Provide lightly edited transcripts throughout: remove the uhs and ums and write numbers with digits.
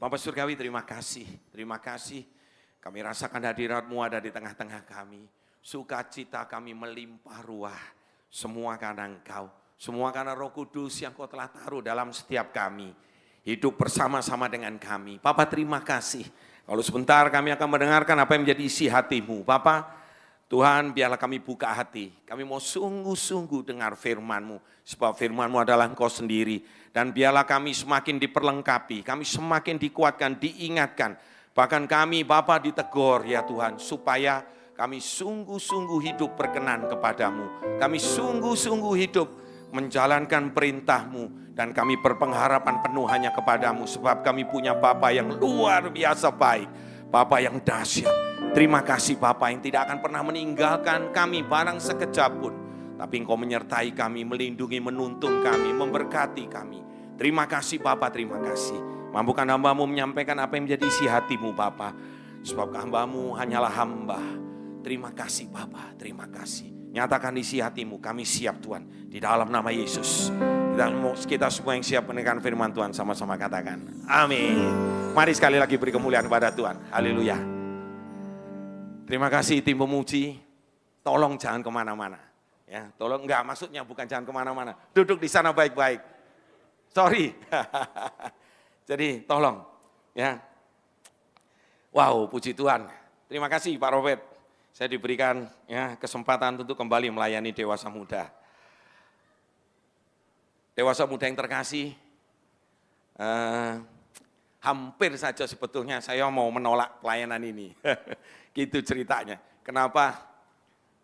Bapa Surgawi, terima kasih. Terima kasih. Kami rasakan hadirat-Mu ada di tengah-tengah kami. Sukacita kami melimpah ruah. Semua karena Engkau. Semua karena Roh Kudus yang Kau telah taruh dalam setiap kami. Hidup bersama-sama dengan kami. Bapa, terima kasih. Kalau sebentar kami akan mendengarkan apa yang menjadi isi hati-Mu. Bapa, Tuhan, biarlah kami buka hati. Kami mau sungguh-sungguh dengar firman-Mu. Sebab firman-Mu adalah Engkau sendiri. Dan biarlah kami semakin diperlengkapi. Kami semakin dikuatkan, diingatkan. Bahkan kami, Bapa, ditegur ya Tuhan. Supaya kami sungguh-sungguh hidup berkenan kepadamu. Kami sungguh-sungguh hidup menjalankan perintah-Mu. Dan kami berpengharapan penuh hanya kepadamu. Sebab kami punya Bapa yang luar biasa baik. Bapa yang dahsyat. Terima kasih Bapa yang tidak akan pernah meninggalkan kami barang sekejap pun. Tapi Engkau menyertai kami, melindungi, menuntun kami, memberkati kami. Terima kasih Bapa, terima kasih. Mampukan hamba-Mu menyampaikan apa yang menjadi isi hati-Mu Bapa. Sebab hamba-Mu hanyalah hamba. Terima kasih Bapa, terima kasih. Nyatakan isi hati-Mu, kami siap Tuhan. Di dalam nama Yesus. Kita semua yang siap mendengarkan firman Tuhan sama-sama katakan. Amin. Mari sekali lagi beri kemuliaan kepada Tuhan. Haleluya. Terima kasih tim pemuji. Tolong jangan kemana-mana. Ya, tolong enggak, maksudnya bukan jangan kemana-mana. Duduk di sana baik-baik. Sorry. Jadi tolong. Ya. Wow, puji Tuhan. Terima kasih Pak Robert. Saya diberikan ya kesempatan untuk kembali melayani Dewasa Muda. Dewasa Muda yang terkasih. Hampir saja sebetulnya saya mau menolak pelayanan ini. Gitu ceritanya. Kenapa?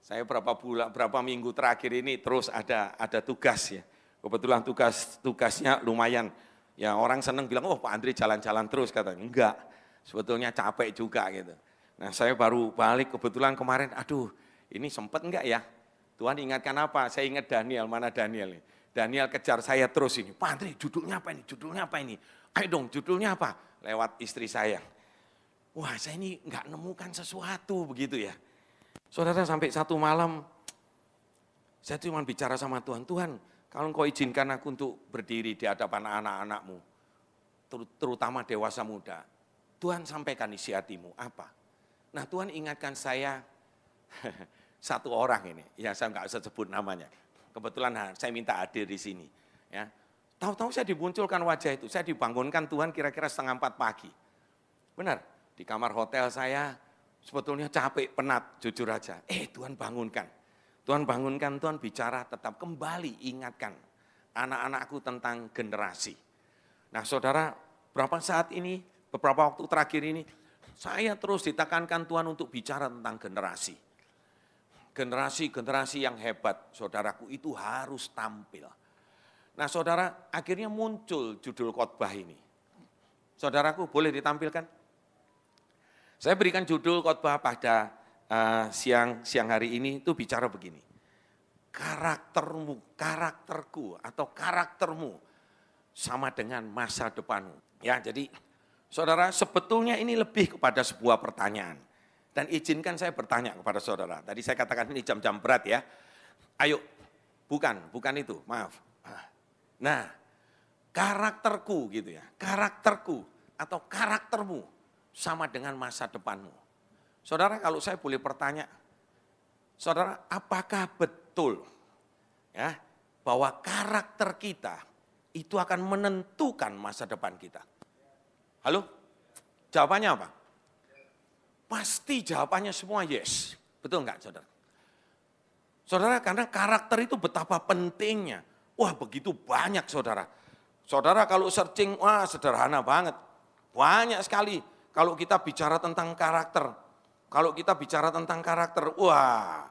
Saya berapa minggu terakhir ini terus ada tugas ya. Kebetulan tugasnya lumayan. Ya orang senang bilang, oh Pak Andri jalan-jalan terus katanya. Enggak, sebetulnya capek juga gitu. Nah saya baru balik kebetulan kemarin, aduh ini sempat enggak ya? Tuhan ingatkan apa? Saya ingat Daniel, mana Daniel nih? Daniel kejar saya terus ini. Pak Andri judulnya apa ini? Judulnya apa ini? Ayo dong judulnya apa? Lewat istri saya. Wah saya ini enggak nemukan sesuatu begitu ya. Saudara sampai satu malam, saya cuma bicara sama Tuhan, Tuhan kalau Engkau izinkan aku untuk berdiri di hadapan anak-anak-Mu, terutama dewasa muda, Tuhan sampaikan isi hati-Mu, apa? Nah Tuhan ingatkan saya, satu orang ini, ya saya nggak usah sebut namanya, kebetulan saya minta hadir di sini. Ya. Tahu-tahu saya dimunculkan wajah itu, saya dibangunkan Tuhan kira-kira 3:30 pagi. Benar, di kamar hotel saya, sebetulnya capek, penat, jujur aja. Tuhan bangunkan. Tuhan bangunkan, Tuhan bicara tetap kembali ingatkan anak-anakku tentang generasi. Nah saudara, beberapa waktu terakhir ini, saya terus ditekankan Tuhan untuk bicara tentang generasi. Generasi yang hebat, saudaraku itu harus tampil. Nah saudara, akhirnya muncul judul khotbah ini. Saudaraku boleh ditampilkan? Saya berikan judul khotbah pada siang hari ini itu bicara begini. Karakterku atau karaktermu sama dengan masa depanmu. Ya, jadi saudara sebetulnya ini lebih kepada sebuah pertanyaan. Dan izinkan saya bertanya kepada saudara. Tadi saya katakan ini jam-jam berat ya. Ayo, bukan itu, maaf. Nah, karakterku gitu ya. Karakterku atau karaktermu sama dengan masa depanmu. Saudara kalau saya boleh bertanya, saudara apakah betul ya bahwa karakter kita itu akan menentukan masa depan kita? Halo? Jawabannya apa? Pasti jawabannya semua yes. Betul enggak saudara? Saudara karena karakter itu betapa pentingnya. Wah begitu banyak saudara. Saudara kalau searching, wah sederhana banget. Banyak sekali. Kalau kita bicara tentang karakter, wah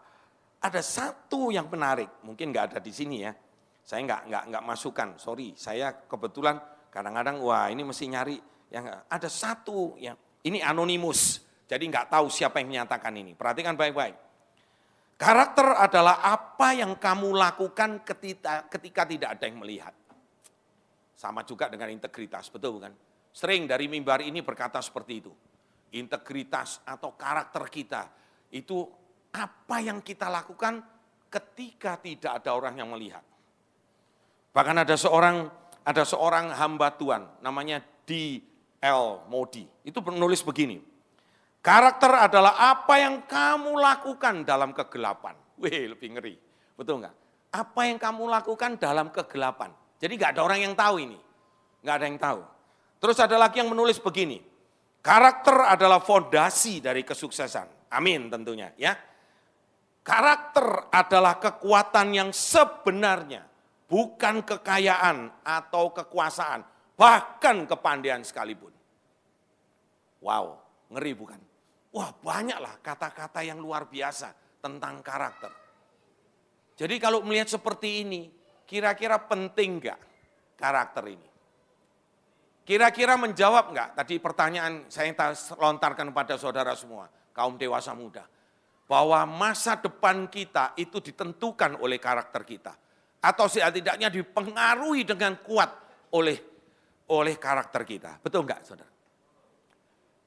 ada satu yang menarik, mungkin nggak ada di sini ya. Saya nggak masukkan, sorry. Saya kebetulan kadang-kadang, wah ini mesti nyari yang ada satu yang ini anonimus, jadi nggak tahu siapa yang menyatakan ini. Perhatikan baik-baik. Karakter adalah apa yang kamu lakukan ketika tidak ada yang melihat. Sama juga dengan integritas, betul bukan? Sering dari mimbar ini berkata seperti itu. Integritas atau karakter kita itu apa yang kita lakukan ketika tidak ada orang yang melihat. Bahkan ada seorang hamba Tuhan namanya L. Modi. Itu menulis begini. Karakter adalah apa yang kamu lakukan dalam kegelapan. Wih, lebih ngeri. Betul enggak? Apa yang kamu lakukan dalam kegelapan. Jadi enggak ada orang yang tahu ini. Enggak ada yang tahu. Terus ada lagi yang menulis begini. Karakter adalah fondasi dari kesuksesan. Amin tentunya ya. Karakter adalah kekuatan yang sebenarnya. Bukan kekayaan atau kekuasaan. Bahkan kepandaian sekalipun. Wow, ngeri bukan? Wah, banyaklah kata-kata yang luar biasa tentang karakter. Jadi kalau melihat seperti ini, kira-kira penting enggak karakter ini? Kira-kira menjawab enggak? Tadi pertanyaan saya lontarkan kepada saudara semua, kaum dewasa muda. Bahwa masa depan kita itu ditentukan oleh karakter kita. Atau setidaknya dipengaruhi dengan kuat oleh karakter kita. Betul enggak, saudara?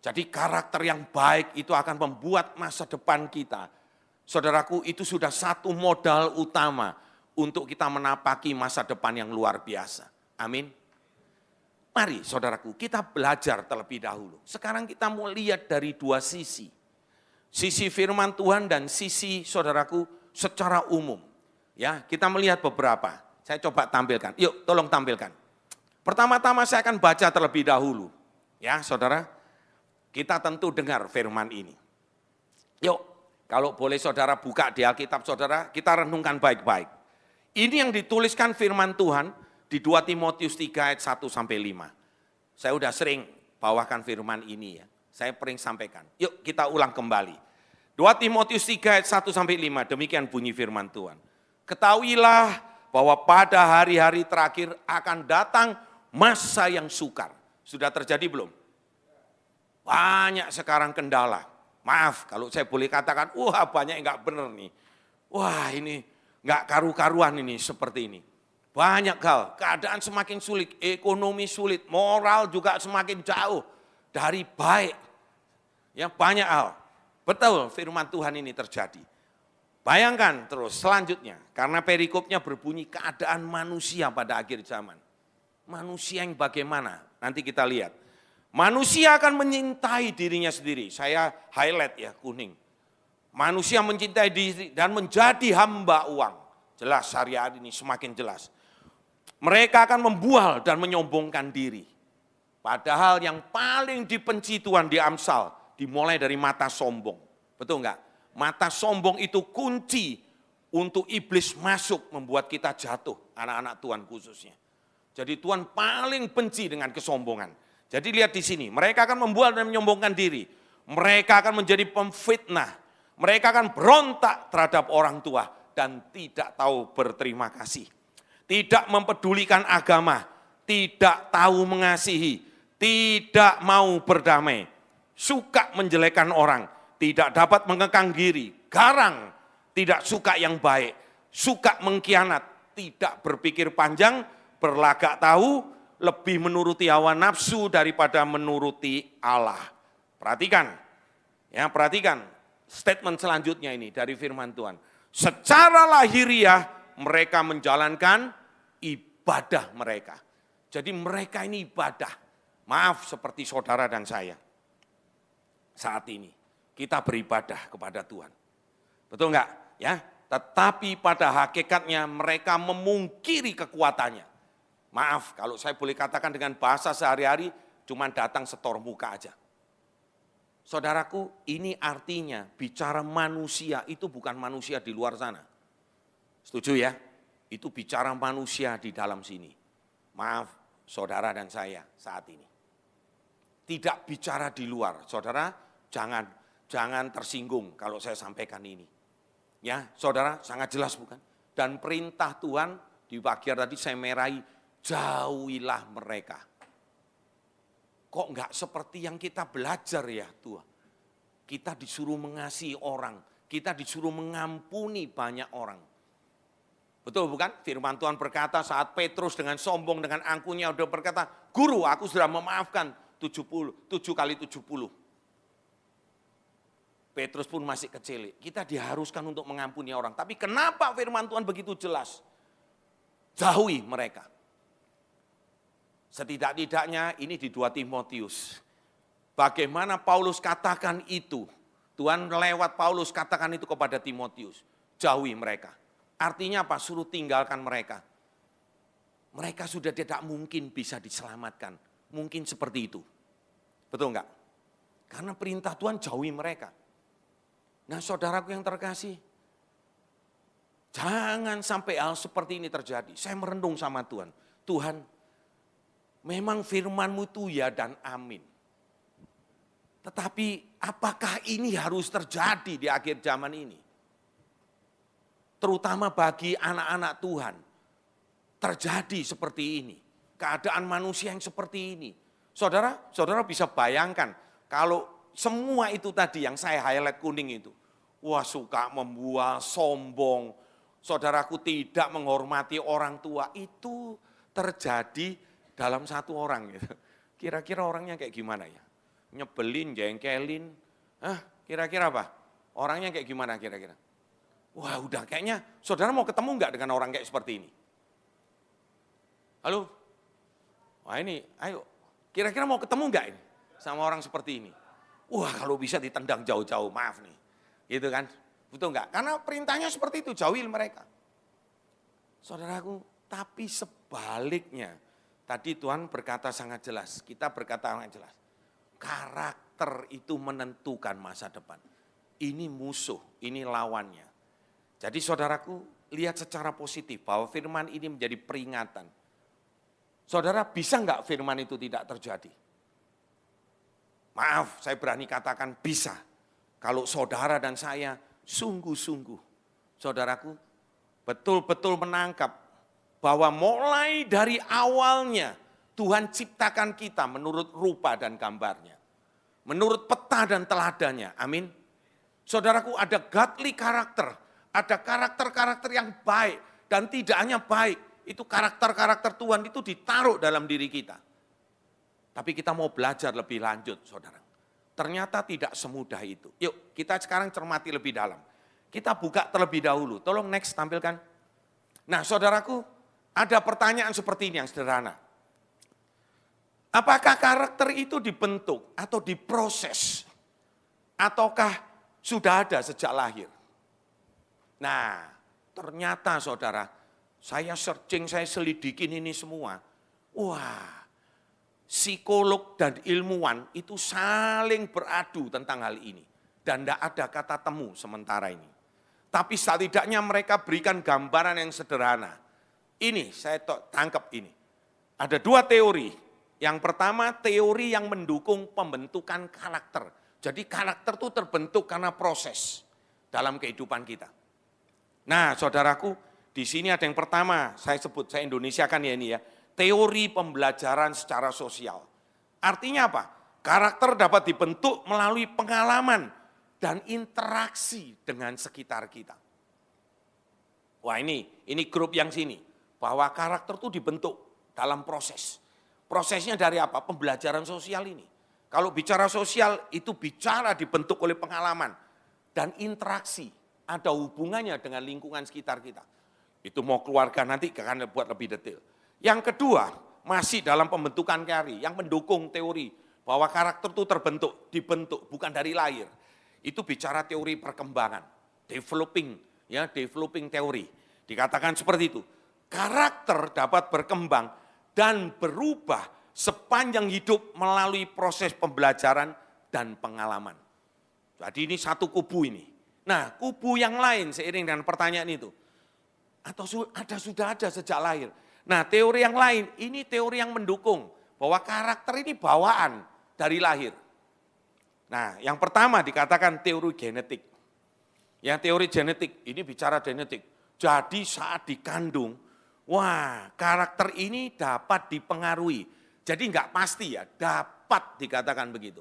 Jadi karakter yang baik itu akan membuat masa depan kita. Saudaraku, itu sudah satu modal utama untuk kita menapaki masa depan yang luar biasa. Amin. Mari saudaraku, kita belajar terlebih dahulu. Sekarang kita mau lihat dari dua sisi. Sisi firman Tuhan dan sisi saudaraku secara umum. Ya, kita melihat beberapa. Saya coba tampilkan. Yuk, tolong tampilkan. Pertama-tama saya akan baca terlebih dahulu. Ya, saudara. Kita tentu dengar firman ini. Yuk, kalau boleh saudara buka di Alkitab saudara, kita renungkan baik-baik. Ini yang dituliskan firman Tuhan di 2 Timotius 3 ayat 1-5. Saya udah sering bawakan firman ini ya. Saya sering sampaikan. Yuk kita ulang kembali. 2 Timotius 3 ayat 1-5, demikian bunyi firman Tuhan. Ketahuilah bahwa pada hari-hari terakhir akan datang masa yang sukar. Sudah terjadi belum? Banyak sekarang kendala. Maaf kalau saya boleh katakan, wah banyak yang enggak benar nih. Wah ini enggak karu-karuan ini seperti ini. Banyak hal, keadaan semakin sulit, ekonomi sulit, moral juga semakin jauh dari baik. Ya banyak hal. Betul firman Tuhan ini terjadi. Bayangkan terus selanjutnya, karena perikopnya berbunyi keadaan manusia pada akhir zaman. Manusia yang bagaimana? Nanti kita lihat. Manusia akan mencintai dirinya sendiri. Saya highlight ya kuning. Manusia mencintai diri dan menjadi hamba uang. Jelas syariat ini semakin jelas. Mereka akan membual dan menyombongkan diri. Padahal yang paling dibenci Tuhan di Amsal dimulai dari mata sombong. Betul enggak? Mata sombong itu kunci untuk iblis masuk membuat kita jatuh. Anak-anak Tuhan khususnya. Jadi Tuhan paling benci dengan kesombongan. Jadi lihat di sini, mereka akan membual dan menyombongkan diri. Mereka akan menjadi pemfitnah. Mereka akan berontak terhadap orang tua dan tidak tahu berterima kasih. Tidak mempedulikan agama, tidak tahu mengasihi, tidak mau berdamai. Suka menjelekkan orang, tidak dapat mengekang diri, garang, tidak suka yang baik, suka mengkhianat, tidak berpikir panjang, berlagak tahu, lebih menuruti hawa nafsu daripada menuruti Allah. Perhatikan, ya perhatikan statement selanjutnya ini dari firman Tuhan. Secara lahiriah mereka menjalankan ibadah mereka. Jadi mereka ini ibadah. Maaf seperti saudara dan saya. Saat ini kita beribadah kepada Tuhan. Betul enggak? Ya, tetapi pada hakikatnya mereka memungkiri kekuatannya. Maaf, kalau saya boleh katakan dengan bahasa sehari-hari, cuma datang setor muka aja. Saudaraku, ini artinya bicara manusia itu bukan manusia di luar sana. Setuju ya? Itu bicara manusia di dalam sini. Maaf, saudara dan saya saat ini. Tidak bicara di luar. Saudara, jangan tersinggung kalau saya sampaikan ini. Ya, saudara, sangat jelas bukan? Dan perintah Tuhan di bagian tadi saya meraih, jauhilah mereka. Kok enggak seperti yang kita belajar ya Tuhan? Kita disuruh mengasihi orang, kita disuruh mengampuni banyak orang. Betul bukan? Firman Tuhan berkata saat Petrus dengan sombong, dengan angkuhnya udah berkata, Guru aku sudah memaafkan 7 kali 70. Petrus pun masih kecil, kita diharuskan untuk mengampuni orang. Tapi kenapa firman Tuhan begitu jelas? Jauhi mereka. Setidak-tidaknya ini di 2 Timotius. Bagaimana Paulus katakan itu. Tuhan lewat Paulus katakan itu kepada Timotius. Jauhi mereka. Artinya apa? Suruh tinggalkan mereka. Mereka sudah tidak mungkin bisa diselamatkan. Mungkin seperti itu. Betul enggak? Karena perintah Tuhan jauhi mereka. Nah saudaraku yang terkasih. Jangan sampai hal seperti ini terjadi. Saya merenung sama Tuhan. Tuhan, memang firman-Mu itu ya dan amin. Tetapi apakah ini harus terjadi di akhir zaman ini? Terutama bagi anak-anak Tuhan. Terjadi seperti ini. Keadaan manusia yang seperti ini. Saudara bisa bayangkan kalau semua itu tadi yang saya highlight kuning itu. Wah suka membual, sombong. Saudaraku tidak menghormati orang tua. Itu terjadi dalam satu orang. Gitu. Kira-kira orangnya kayak gimana ya? Nyebelin, jengkelin. Kira-kira apa? Orangnya kayak gimana kira-kira? Wah udah kayaknya saudara mau ketemu enggak dengan orang kayak seperti ini? Halo? Wah ini, ayo. Kira-kira mau ketemu enggak ini sama orang seperti ini? Wah kalau bisa ditendang jauh-jauh, maaf nih. Gitu kan? Betul enggak? Karena perintahnya seperti itu, jauhi mereka. Saudaraku, tapi sebaliknya. Tadi Tuhan berkata sangat jelas, kita berkata sangat jelas. Karakter itu menentukan masa depan. Ini musuh, ini lawannya. Jadi saudaraku, lihat secara positif bahwa firman ini menjadi peringatan. Saudara bisa enggak firman itu tidak terjadi? Maaf, saya berani katakan bisa. Kalau saudara dan saya sungguh-sungguh, saudaraku, betul-betul menangkap bahwa mulai dari awalnya Tuhan ciptakan kita menurut rupa dan gambarnya. Menurut peta dan teladannya, amin. Saudaraku ada godly karakter, ada karakter-karakter yang baik dan tidak hanya baik. Itu karakter-karakter Tuhan itu ditaruh dalam diri kita. Tapi kita mau belajar lebih lanjut, saudara. Ternyata tidak semudah itu. Yuk kita sekarang cermati lebih dalam. Kita buka terlebih dahulu. Tolong next tampilkan. Nah saudaraku, ada pertanyaan seperti ini yang sederhana. Apakah karakter itu dibentuk atau diproses? Ataukah sudah ada sejak lahir? Nah ternyata saudara, saya searching, saya selidikin ini semua. Wah, psikolog dan ilmuwan itu saling beradu tentang hal ini. Dan tidak ada kata temu sementara ini. Tapi setidaknya mereka berikan gambaran yang sederhana. Ini, saya tangkap ini. Ada 2 teori. Yang pertama, teori yang mendukung pembentukan karakter. Jadi karakter itu terbentuk karena proses dalam kehidupan kita. Nah, saudaraku, di sini ada yang pertama, saya sebut, saya Indonesiakan ya ini ya. Teori pembelajaran secara sosial. Artinya apa? Karakter dapat dibentuk melalui pengalaman dan interaksi dengan sekitar kita. Wah ini grup yang sini. Bahwa karakter itu dibentuk dalam proses. Prosesnya dari apa? Pembelajaran sosial ini. Kalau bicara sosial itu bicara dibentuk oleh pengalaman dan interaksi. Ada hubungannya dengan lingkungan sekitar kita. Itu mau keluarga nanti akan buat lebih detail. Yang kedua, masih dalam pembentukan teori yang mendukung teori bahwa karakter itu dibentuk bukan dari lahir. Itu bicara teori perkembangan, developing teori. Dikatakan seperti itu. Karakter dapat berkembang dan berubah sepanjang hidup melalui proses pembelajaran dan pengalaman. Jadi ini satu kubu ini. Nah, kubu yang lain seiring dengan pertanyaan itu. Atau sudah ada sejak lahir. Nah teori yang lain, ini teori yang mendukung bahwa karakter ini bawaan dari lahir. Nah yang pertama dikatakan teori genetik. Yang teori genetik, ini bicara genetik. Jadi saat dikandung, wah karakter ini dapat dipengaruhi. Jadi enggak pasti ya, dapat dikatakan begitu.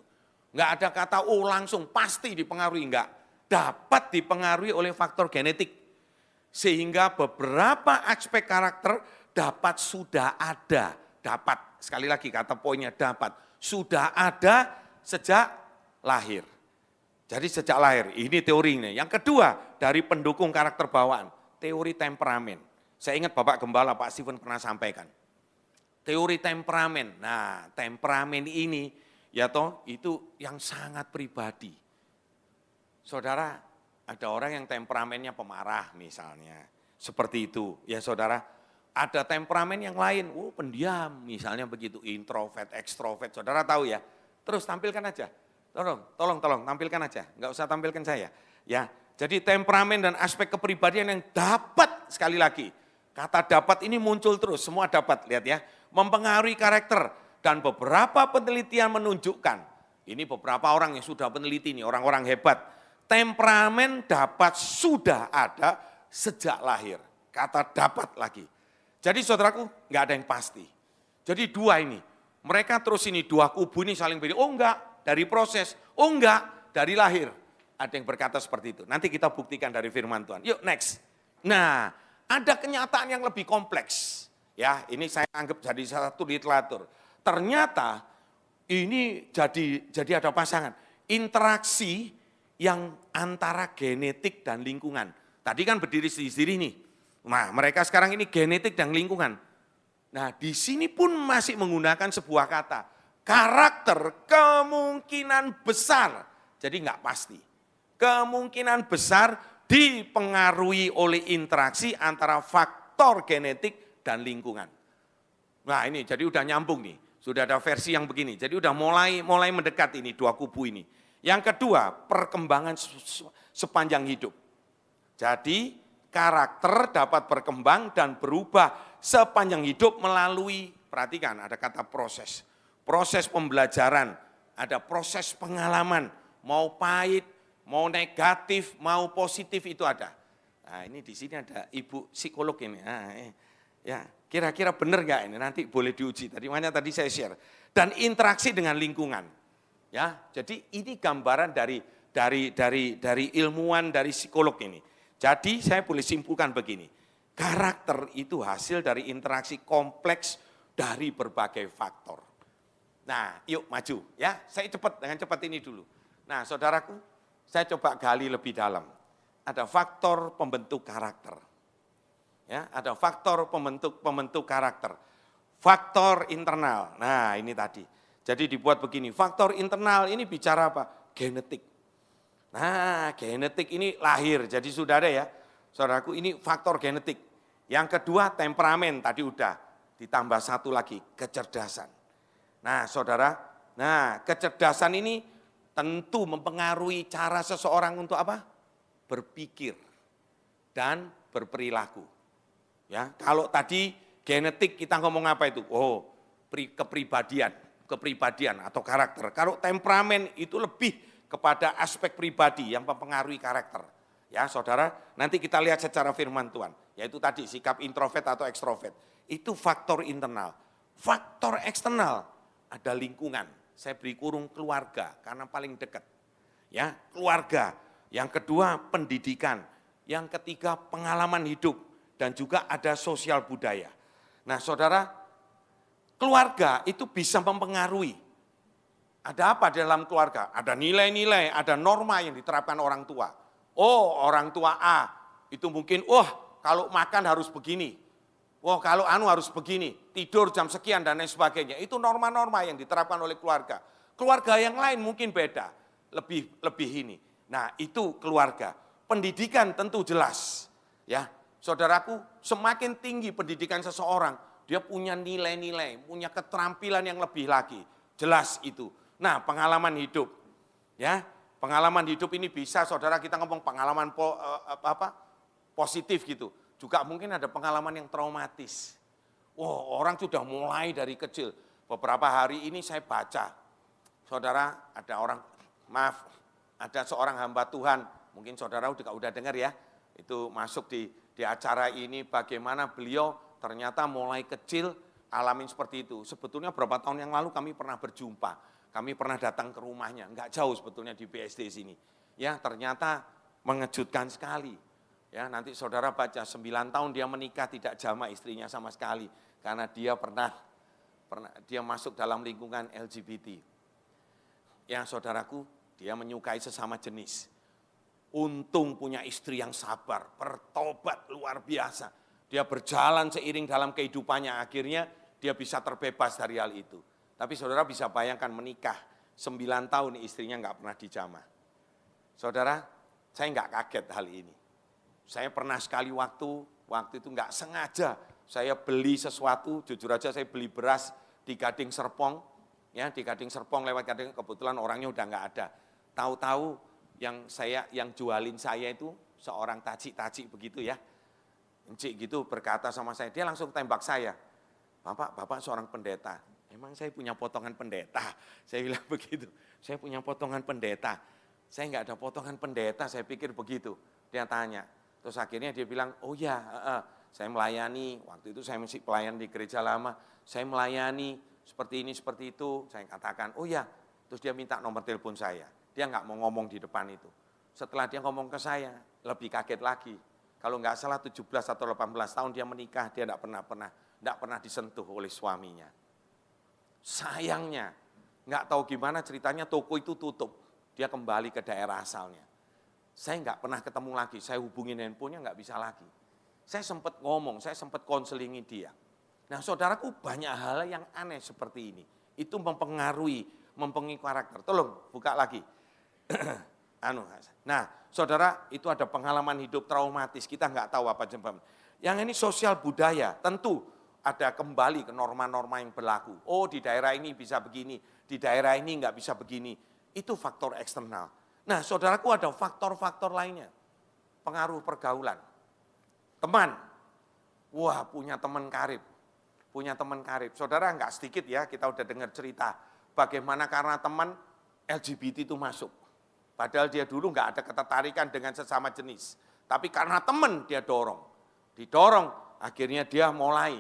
Enggak ada kata langsung pasti dipengaruhi, enggak. Dapat dipengaruhi oleh faktor genetik. Sehingga beberapa aspek karakter dapat sudah ada, sekali lagi kata poinnya dapat, sudah ada sejak lahir. Jadi sejak lahir, ini teorinya. Yang kedua, dari pendukung karakter bawaan, teori temperamen. Saya ingat Bapak Gembala, Pak Steven pernah sampaikan. Teori temperamen. Nah, temperamen ini ya toh itu yang sangat pribadi. Saudara, ada orang yang temperamennya pemarah misalnya. Seperti itu. Ya saudara, ada temperamen yang lain, pendiam misalnya begitu, introvert, ekstrovert. Saudara tahu ya. Terus tampilkan aja. Tolong tampilkan aja. Enggak usah tampilkan saya. Ya. Jadi temperamen dan aspek kepribadian yang dapat, sekali lagi, kata dapat ini muncul terus, semua dapat, lihat ya. Mempengaruhi karakter dan beberapa penelitian menunjukkan, ini beberapa orang yang sudah peneliti nih, orang-orang hebat. Temperamen dapat sudah ada sejak lahir. Kata dapat lagi. Jadi saudaraku, enggak ada yang pasti. Jadi dua ini, mereka terus ini dua kubu ini saling beda. Oh enggak, dari proses. Oh enggak, dari lahir. Ada yang berkata seperti itu. Nanti kita buktikan dari firman Tuhan. Yuk next. Nah, ada kenyataan yang lebih kompleks. Ya, ini saya anggap jadi satu literatur. Ternyata ini jadi ada pasangan. Interaksi yang antara genetik dan lingkungan. Tadi kan berdiri sendiri nih. Nah, mereka sekarang ini genetik dan lingkungan. Nah, di sini pun masih menggunakan sebuah kata. Karakter kemungkinan besar. Jadi enggak pasti. Kemungkinan besar dipengaruhi oleh interaksi antara faktor genetik dan lingkungan. Nah ini jadi udah nyambung nih, sudah ada versi yang begini. Jadi udah mulai mendekat ini dua kubu ini. Yang kedua, perkembangan sepanjang hidup. Jadi karakter dapat berkembang dan berubah sepanjang hidup melalui, perhatikan ada kata proses. Proses pembelajaran, ada proses pengalaman, mau pahit, mau negatif, mau positif itu ada. Nah ini di sini ada ibu psikolog ini. Nah, ya kira-kira benar nggak ini? Nanti boleh diuji. Tadi saya share. Dan interaksi dengan lingkungan. Ya, jadi ini gambaran dari ilmuwan dari psikolog ini. Jadi saya boleh simpulkan begini. Karakter itu hasil dari interaksi kompleks dari berbagai faktor. Nah, yuk maju ya. Saya dengan cepat ini dulu. Nah, saudaraku, saya coba gali lebih dalam. Ada faktor pembentuk karakter. Ya, ada faktor pembentuk karakter. Faktor internal. Nah, ini tadi. Jadi dibuat begini. Faktor internal ini bicara apa? Genetik. Nah, genetik ini lahir. Jadi sudah ada ya. Saudaraku, ini faktor genetik. Yang kedua, temperamen. Tadi udah. Ditambah satu lagi, kecerdasan. Nah, saudara, kecerdasan ini tentu mempengaruhi cara seseorang untuk apa? Berpikir dan berperilaku. Ya, kalau tadi genetik kita ngomong apa itu? Oh, kepribadian atau karakter. Kalau temperamen itu lebih kepada aspek pribadi yang mempengaruhi karakter. Ya, saudara, nanti kita lihat secara firman Tuhan, yaitu tadi sikap introvert atau ekstrovert. Itu faktor internal. Faktor eksternal ada lingkungan. Saya beri kurung keluarga karena paling dekat. Ya, keluarga. Yang kedua pendidikan. Yang ketiga pengalaman hidup dan juga ada sosial budaya. Nah, saudara, keluarga itu bisa mempengaruhi. Ada apa di dalam keluarga? Ada nilai-nilai, ada norma yang diterapkan orang tua. Oh, orang tua A itu mungkin, kalau makan harus begini. Kalau harus begini, tidur jam sekian dan lain sebagainya. Itu norma-norma yang diterapkan oleh keluarga. Keluarga yang lain mungkin beda, lebih ini. Nah, itu keluarga. Pendidikan tentu jelas. Ya, saudaraku, semakin tinggi pendidikan seseorang, dia punya nilai-nilai, punya keterampilan yang lebih lagi. Jelas itu. Nah, pengalaman hidup. Ya, pengalaman hidup ini bisa saudara kita ngomong pengalaman positif gitu. Juga mungkin ada pengalaman yang traumatis. Orang sudah mulai dari kecil. Beberapa hari ini saya baca, saudara ada seorang hamba Tuhan, mungkin saudara udah dengar ya, itu masuk di acara ini bagaimana beliau ternyata mulai kecil alamin seperti itu. Sebetulnya beberapa tahun yang lalu kami pernah berjumpa, kami pernah datang ke rumahnya, enggak jauh sebetulnya di BSD sini. Ya ternyata mengejutkan sekali. Ya, nanti saudara baca 9 tahun dia menikah tidak jama istrinya sama sekali karena dia pernah dia masuk dalam lingkungan LGBT. Ya, saudaraku, dia menyukai sesama jenis. Untung punya istri yang sabar, bertobat luar biasa. Dia berjalan seiring dalam kehidupannya, akhirnya dia bisa terbebas dari hal itu. Tapi saudara bisa bayangkan menikah 9 tahun istrinya nggak pernah dijamah. Saudara, saya nggak kaget hal ini. Saya pernah sekali waktu itu nggak sengaja saya beli sesuatu, jujur aja saya beli beras di Gading Serpong, ya di Gading Serpong lewat Gading, kebetulan orangnya udah nggak ada. Tahu-tahu yang jualin saya itu seorang taci begitu ya, encik gitu berkata sama saya, dia langsung tembak saya, Bapak seorang pendeta. Emang saya punya potongan pendeta? Saya bilang begitu, saya punya potongan pendeta. Saya nggak ada potongan pendeta, saya pikir begitu. Dia tanya, terus akhirnya dia bilang, oh ya, saya melayani, waktu itu saya masih pelayan di gereja lama, saya melayani seperti ini, seperti itu. Saya katakan, oh ya, terus dia minta nomor telepon saya. Dia nggak mau ngomong di depan itu. Setelah dia ngomong ke saya, lebih kaget lagi. Kalau nggak salah 17 atau 18 tahun dia menikah, dia nggak pernah disentuh oleh suaminya. Sayangnya, nggak tahu gimana ceritanya toko itu tutup. Dia kembali ke daerah asalnya. Saya nggak pernah ketemu lagi, saya hubungin handphonenya nggak bisa lagi. Saya sempat ngomong, saya sempat konselingi dia. Nah saudaraku banyak hal yang aneh seperti ini. Itu mempengaruhi karakter. Tolong buka lagi. Nah saudara itu ada pengalaman hidup traumatis, kita nggak tahu apa sebabnya. Yang ini sosial budaya, tentu ada kembali ke norma-norma yang berlaku. Oh di daerah ini bisa begini, di daerah ini nggak bisa begini. Itu faktor eksternal. Nah saudaraku ada faktor-faktor lainnya. Pengaruh pergaulan. Teman, wah punya teman karib. Saudara nggak sedikit ya, kita udah dengar cerita. Bagaimana karena teman LGBT itu masuk. Padahal dia dulu nggak ada ketertarikan dengan sesama jenis. Tapi karena teman dia didorong, akhirnya dia mulai.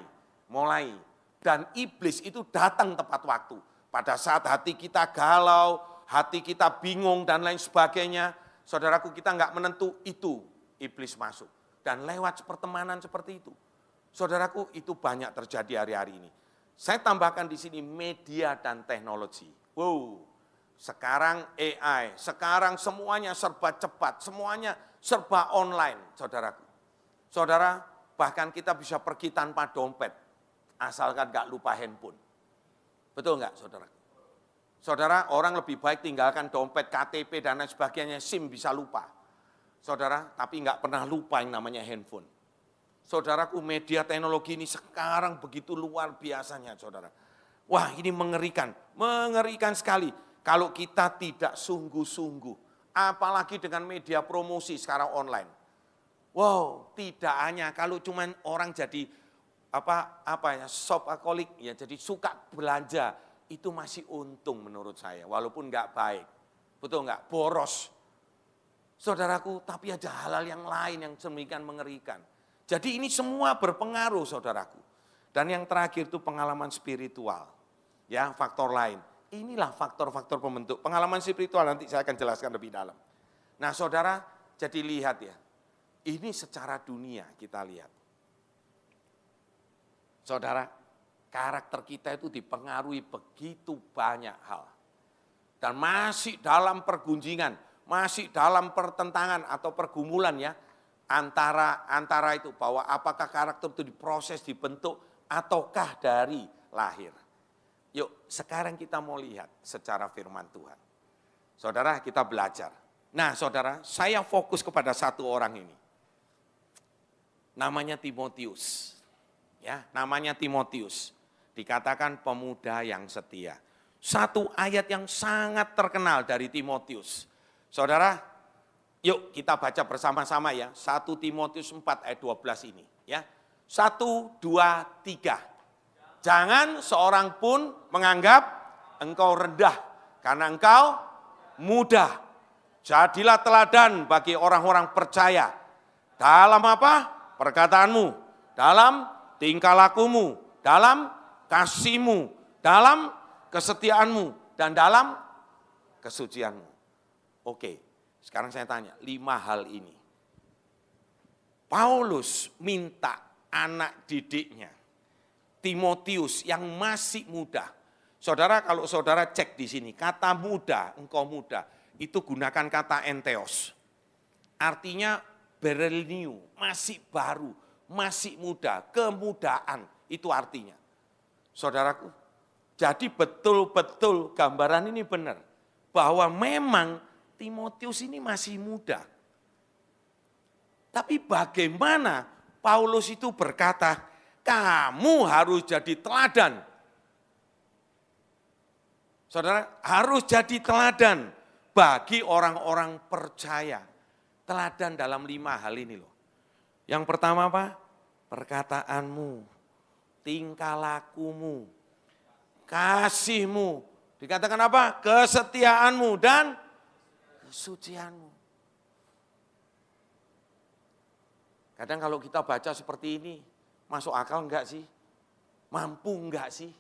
Dan iblis itu datang tepat waktu. Pada saat hati kita galau, hati kita bingung dan lain sebagainya, saudaraku kita nggak menentu, itu iblis masuk. Dan lewat pertemanan seperti itu. Saudaraku itu banyak terjadi hari-hari ini. Saya tambahkan di sini media dan teknologi. Wow, sekarang AI, sekarang semuanya serba cepat, semuanya serba online, saudaraku. Saudara, bahkan kita bisa pergi tanpa dompet, asalkan nggak lupa handphone. Betul nggak, saudara? Saudara, orang lebih baik tinggalkan dompet, KTP, dan lain sebagainya, SIM bisa lupa. Saudara, tapi nggak pernah lupa yang namanya handphone. Saudaraku, media teknologi ini sekarang begitu luar biasanya, saudara. Wah, ini mengerikan sekali. Kalau kita tidak sungguh-sungguh, apalagi dengan media promosi sekarang online. Wow, tidak hanya kalau cuman orang jadi shopaholic, ya jadi suka belanja, itu masih untung menurut saya, walaupun nggak baik. Betul nggak? Boros. Saudaraku, tapi ada hal-hal yang lain yang sedemikian mengerikan. Jadi ini semua berpengaruh, saudaraku. Dan yang terakhir itu pengalaman spiritual. Ya, faktor lain. Inilah faktor-faktor pembentuk. Pengalaman spiritual nanti saya akan jelaskan lebih dalam. Nah, saudara, jadi lihat ya. Ini secara dunia kita lihat. Saudara, karakter kita itu dipengaruhi begitu banyak hal. Dan masih dalam pergunjingan, masih dalam pertentangan atau pergumulan ya, antara itu bahwa apakah karakter itu diproses, dibentuk, ataukah dari lahir. Yuk, sekarang kita mau lihat secara firman Tuhan. Saudara, kita belajar. Nah, saudara, saya fokus kepada satu orang ini. Namanya Timotius. Ya, namanya Timotius. Dikatakan pemuda yang setia. Satu ayat yang sangat terkenal dari Timotius. Saudara, yuk kita baca bersama-sama ya. 1 Timotius 4 ayat 12 ini. Ya, 1, 2, 3. Jangan seorang pun menganggap engkau rendah, karena engkau muda. Jadilah teladan bagi orang-orang percaya. Dalam apa? Perkataanmu, dalam tingkah lakumu, dalam kasihmu, dalam kesetiaanmu, dan dalam kesucianmu. Oke, sekarang saya tanya, 5 hal ini. Paulus minta anak didiknya, Timotius yang masih muda. Saudara, kalau saudara cek di sini, kata muda, engkau muda, itu gunakan kata entheos. Artinya brand new, masih baru, masih muda, kemudaan, itu artinya. Saudaraku, jadi betul-betul gambaran ini benar. Bahwa memang Timotius ini masih muda. Tapi bagaimana Paulus itu berkata, kamu harus jadi teladan. Saudara, harus jadi teladan bagi orang-orang percaya. Teladan dalam 5 hal ini loh. Yang pertama apa? Perkataanmu, tingkah lakumu, kasihmu. Dikatakan apa? Kesetiaanmu dan kesucianmu. Kadang kalau kita baca seperti ini, masuk akal enggak sih? Mampu enggak sih?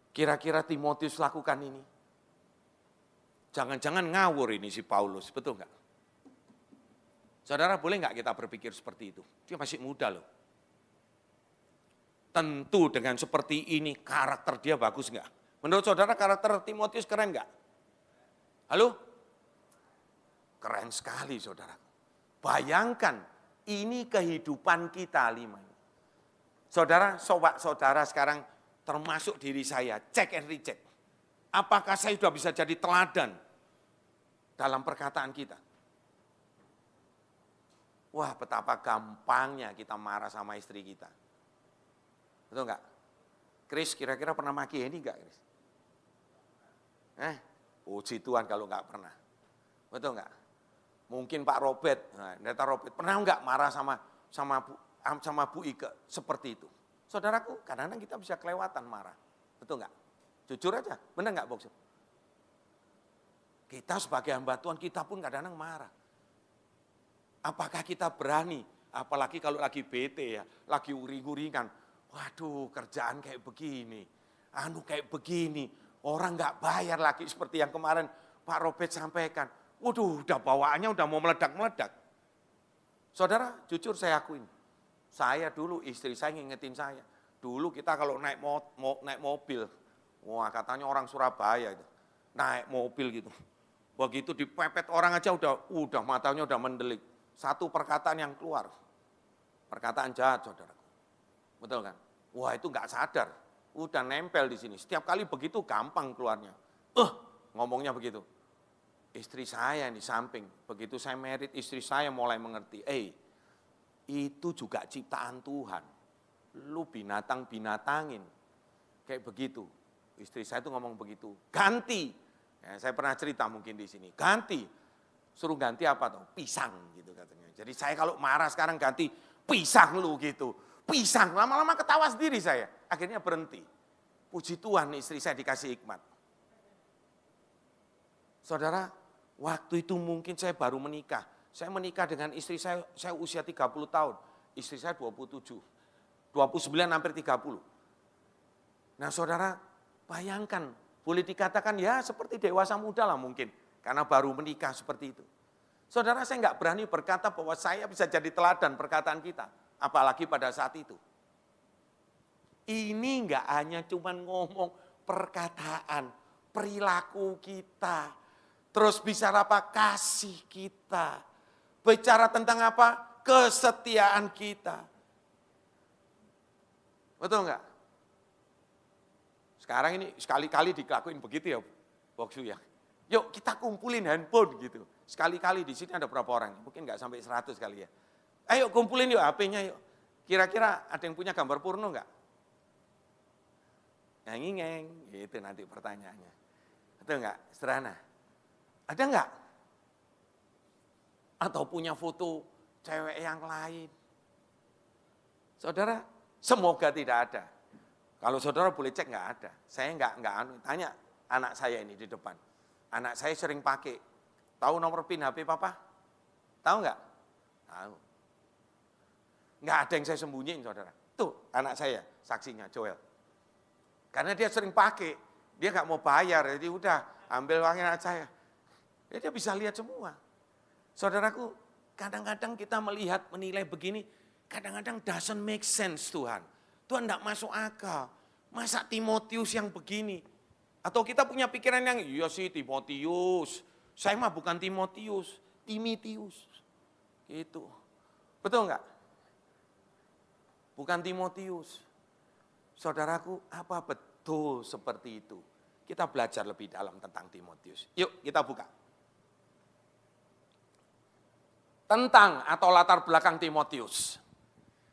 Kira-kira Timotius lakukan ini? Jangan-jangan ngawur ini si Paulus, betul enggak? Saudara, boleh enggak kita berpikir seperti itu? Dia masih muda loh. Tentu dengan seperti ini karakter dia bagus enggak? Menurut saudara karakter Timotius keren enggak? Halo? Keren sekali saudara. Bayangkan ini kehidupan kita 5. Saudara, saudara sekarang termasuk diri saya, check and recheck. Apakah saya sudah bisa jadi teladan dalam perkataan kita? Wah, betapa gampangnya kita marah sama istri kita. Betul enggak? Chris, kira-kira pernah maki ini enggak, Chris? Puji Tuhan kalau enggak pernah. Betul enggak? Mungkin Pak Robert, pernah enggak marah sama Bu Ike seperti itu? Saudaraku, kadang-kadang kita bisa kelewatan marah. Betul enggak? Jujur aja, benar enggak, Bokso? Kita sebagai hamba Tuhan, kita pun kadang-kadang marah. Apakah kita berani, apalagi kalau lagi bete ya, lagi uring-uringan, waduh kerjaan kayak begini, kayak begini, orang enggak bayar lagi seperti yang kemarin Pak Robert sampaikan. Waduh, udah bawaannya udah mau meledak-meledak. Saudara, jujur saya akuin. Saya dulu, istri saya ngingetin saya. Dulu kita kalau naik mobil, wah katanya orang Surabaya itu, naik mobil gitu. Begitu dipepet orang aja udah matanya udah mendelik. Satu perkataan yang keluar, perkataan jahat saudara. Betul kan? Wah itu nggak sadar, udah nempel di sini. Setiap kali begitu gampang keluarnya. Ngomongnya begitu. Istri saya yang di samping, begitu saya married, istri saya mulai mengerti, itu juga ciptaan Tuhan. Lu binatang-binatangin. Kayak begitu. Istri saya tuh ngomong begitu. Ganti. Ya, saya pernah cerita mungkin di sini. Ganti. Suruh ganti apa tuh? Pisang gitu katanya. Jadi saya kalau marah sekarang ganti pisang lu gitu. Pisang. Lama-lama ketawa sendiri saya. Akhirnya berhenti. Puji Tuhan istri saya dikasih hikmat. Saudara, waktu itu mungkin saya baru menikah. Saya menikah dengan istri saya usia 30 tahun. Istri saya 27. 29 hampir 30. Nah saudara, bayangkan. Boleh dikatakan ya seperti dewasa muda lah mungkin. Karena baru menikah seperti itu. Saudara, saya enggak berani berkata bahwa saya bisa jadi teladan perkataan kita. Apalagi pada saat itu. Ini enggak hanya cuman ngomong perkataan, perilaku kita. Terus bicara apa? Kasih kita. Bicara tentang apa? Kesetiaan kita. Betul enggak? Sekarang ini sekali-kali dilakuin begitu ya, Boksu ya. Yuk kita kumpulin handphone gitu. Sekali-kali di sini ada berapa orang? Mungkin enggak sampai 100 kali ya. Ayo kumpulin yuk HP-nya yuk. Kira-kira ada yang punya gambar porno enggak? Ngeng-ngeng, gitu nanti pertanyaannya. Betul enggak? Sederhana. Ada enggak? Atau punya foto cewek yang lain? Saudara, semoga tidak ada. Kalau saudara boleh cek enggak ada. Saya enggak tanya anak saya ini di depan. Anak saya sering pakai. Tahu nomor PIN HP papa? Tahu enggak? Tahu. Enggak ada yang saya sembunyiin saudara. Tuh anak saya, saksinya Joel. Karena dia sering pakai. Dia enggak mau bayar, jadi udah ambil uangnya anak saya. Dia bisa lihat semua. Saudaraku, kadang-kadang kita melihat, menilai begini, kadang-kadang doesn't make sense Tuhan. Tuhan enggak masuk akal. Masa Timotius yang begini? Atau kita punya pikiran yang, iya sih Timotius. Saya mah bukan Timotius, Timotius. Gitu. Betul enggak? Bukan Timotius. Saudaraku, apa betul seperti itu? Kita belajar lebih dalam tentang Timotius. Yuk kita buka. Tentang atau latar belakang Timotius.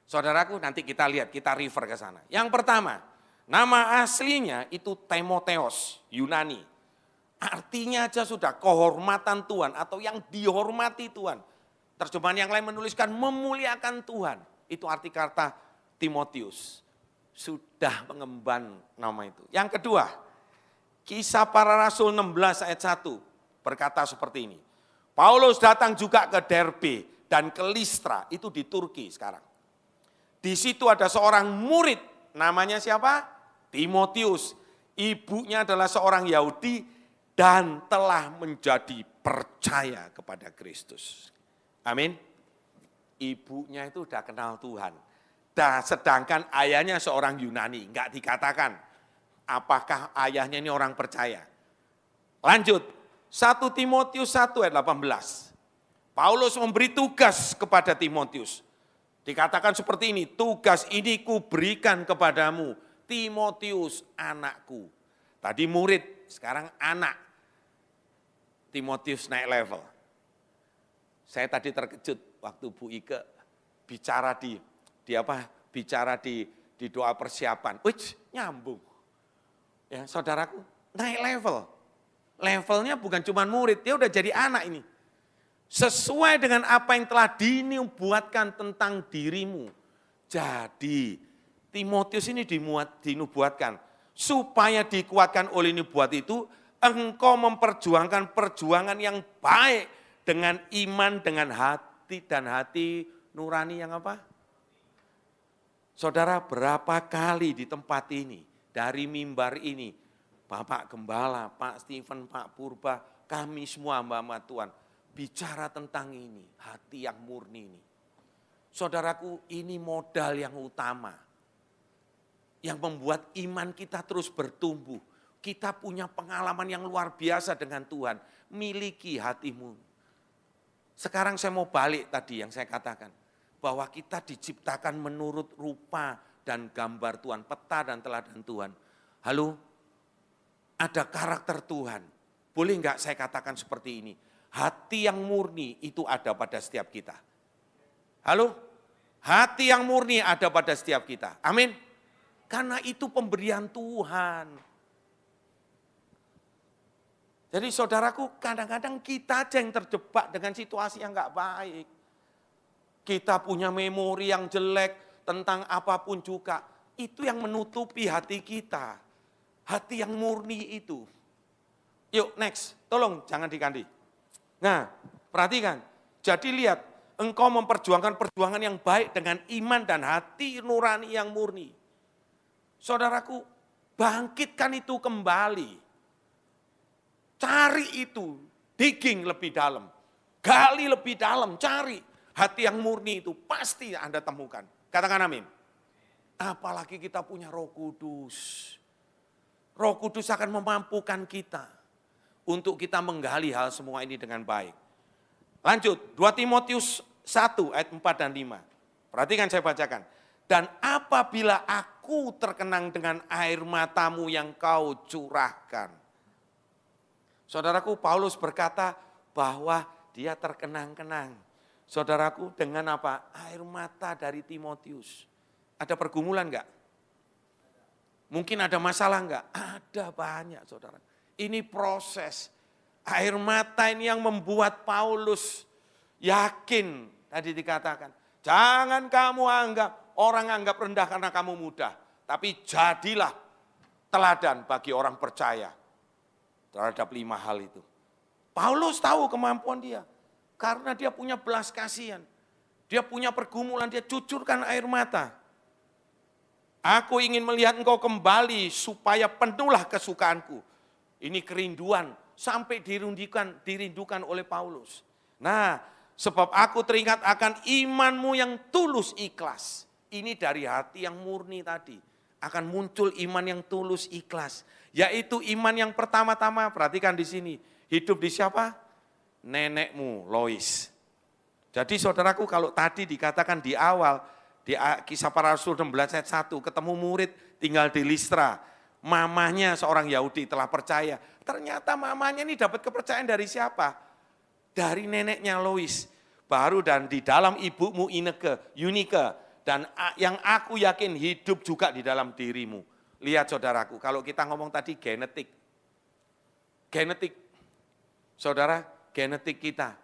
Saudaraku, nanti kita lihat, kita refer ke sana. Yang pertama, nama aslinya itu Timotheos, Yunani. Artinya aja sudah kehormatan Tuhan atau yang dihormati Tuhan. Terjemahan yang lain menuliskan memuliakan Tuhan. Itu arti kata Timotius. Sudah mengemban nama itu. Yang kedua, Kisah Para Rasul 16 ayat 1 berkata seperti ini. Paulus datang juga ke Derbe dan ke Listra, itu di Turki sekarang. Di situ ada seorang murid, namanya siapa? Timotius. Ibunya adalah seorang Yahudi dan telah menjadi percaya kepada Kristus. Amin. Ibunya itu udah kenal Tuhan. Sedangkan ayahnya seorang Yunani, enggak dikatakan apakah ayahnya ini orang percaya. Lanjut, 1 Timotius 1 ayat 18. Paulus memberi tugas kepada Timotius. Dikatakan seperti ini, tugas ini kuberikan kepadamu, Timotius anakku. Tadi murid, sekarang anak. Timotius naik level. Saya tadi terkejut waktu Bu Ike bicara di doa persiapan. Nyambung. Ya, saudaraku, naik level. Levelnya bukan cuma murid, dia udah jadi anak ini. Sesuai dengan apa yang telah dinubuatkan tentang dirimu. Jadi, Timotius ini dinubuatkan. Supaya dikuatkan oleh nubuat itu, engkau memperjuangkan perjuangan yang baik dengan iman, dengan hati dan hati nurani yang apa? Saudara, berapa kali di tempat ini, dari mimbar ini, Bapak Gembala, Pak Stephen, Pak Purba, kami semua hamba-hamba Tuhan, bicara tentang ini, hati yang murni ini. Saudaraku, ini modal yang utama, yang membuat iman kita terus bertumbuh. Kita punya pengalaman yang luar biasa dengan Tuhan, miliki hatimu. Sekarang saya mau balik tadi yang saya katakan, bahwa kita diciptakan menurut rupa dan gambar Tuhan, peta dan teladan Tuhan. Halo, ada karakter Tuhan. Boleh enggak saya katakan seperti ini? Hati yang murni itu ada pada setiap kita. Halo, hati yang murni ada pada setiap kita. Amin. Karena itu pemberian Tuhan. Jadi saudaraku, kadang-kadang kita aja yang terjebak dengan situasi yang enggak baik. Kita punya memori yang jelek tentang apapun juga. Itu yang menutupi hati kita. Hati yang murni itu. Yuk next, tolong jangan diganti. Nah, perhatikan. Jadi lihat, engkau memperjuangkan perjuangan yang baik dengan iman dan hati nurani yang murni. Saudaraku, bangkitkan itu kembali. Cari itu, digging lebih dalam. Gali lebih dalam, cari. Hati yang murni itu pasti Anda temukan. Katakan amin. Apalagi kita punya Roh Kudus. Roh Kudus akan memampukan kita untuk kita menggali hal semua ini dengan baik. Lanjut, 2 Timotius 1 ayat 4 dan 5. Perhatikan saya bacakan. Dan apabila aku terkenang dengan air matamu yang kau curahkan. Saudaraku, Paulus berkata bahwa dia terkenang-kenang. Saudaraku, dengan apa? Air mata dari Timotius. Ada pergumulan enggak? Mungkin ada masalah enggak? Ada banyak, saudara. Ini proses. Air mata ini yang membuat Paulus yakin, tadi dikatakan, jangan kamu orang anggap rendah karena kamu muda. Tapi jadilah teladan bagi orang percaya terhadap 5 hal itu. Paulus tahu kemampuan dia. Karena dia punya belas kasihan. Dia punya pergumulan, dia cucurkan air mata. Aku ingin melihat engkau kembali supaya penuhlah kesukaanku. Ini kerinduan sampai dirindukan oleh Paulus. Nah, sebab aku teringat akan imanmu yang tulus ikhlas. Ini dari hati yang murni tadi. Akan muncul iman yang tulus ikhlas. Yaitu iman yang pertama-tama, perhatikan di sini. Hidup di siapa? Nenekmu, Lois. Jadi saudaraku, kalau tadi dikatakan di awal, di Kisah Para Rasul 16 ayat 1, ketemu murid, tinggal di Listra. Mamanya seorang Yahudi telah percaya. Ternyata mamanya ini dapat kepercayaan dari siapa? Dari neneknya Lois. Baru dan di dalam ibumu Yunike. Dan yang aku yakin hidup juga di dalam dirimu. Lihat saudaraku, kalau kita ngomong tadi genetik. Genetik. Saudara, genetik kita.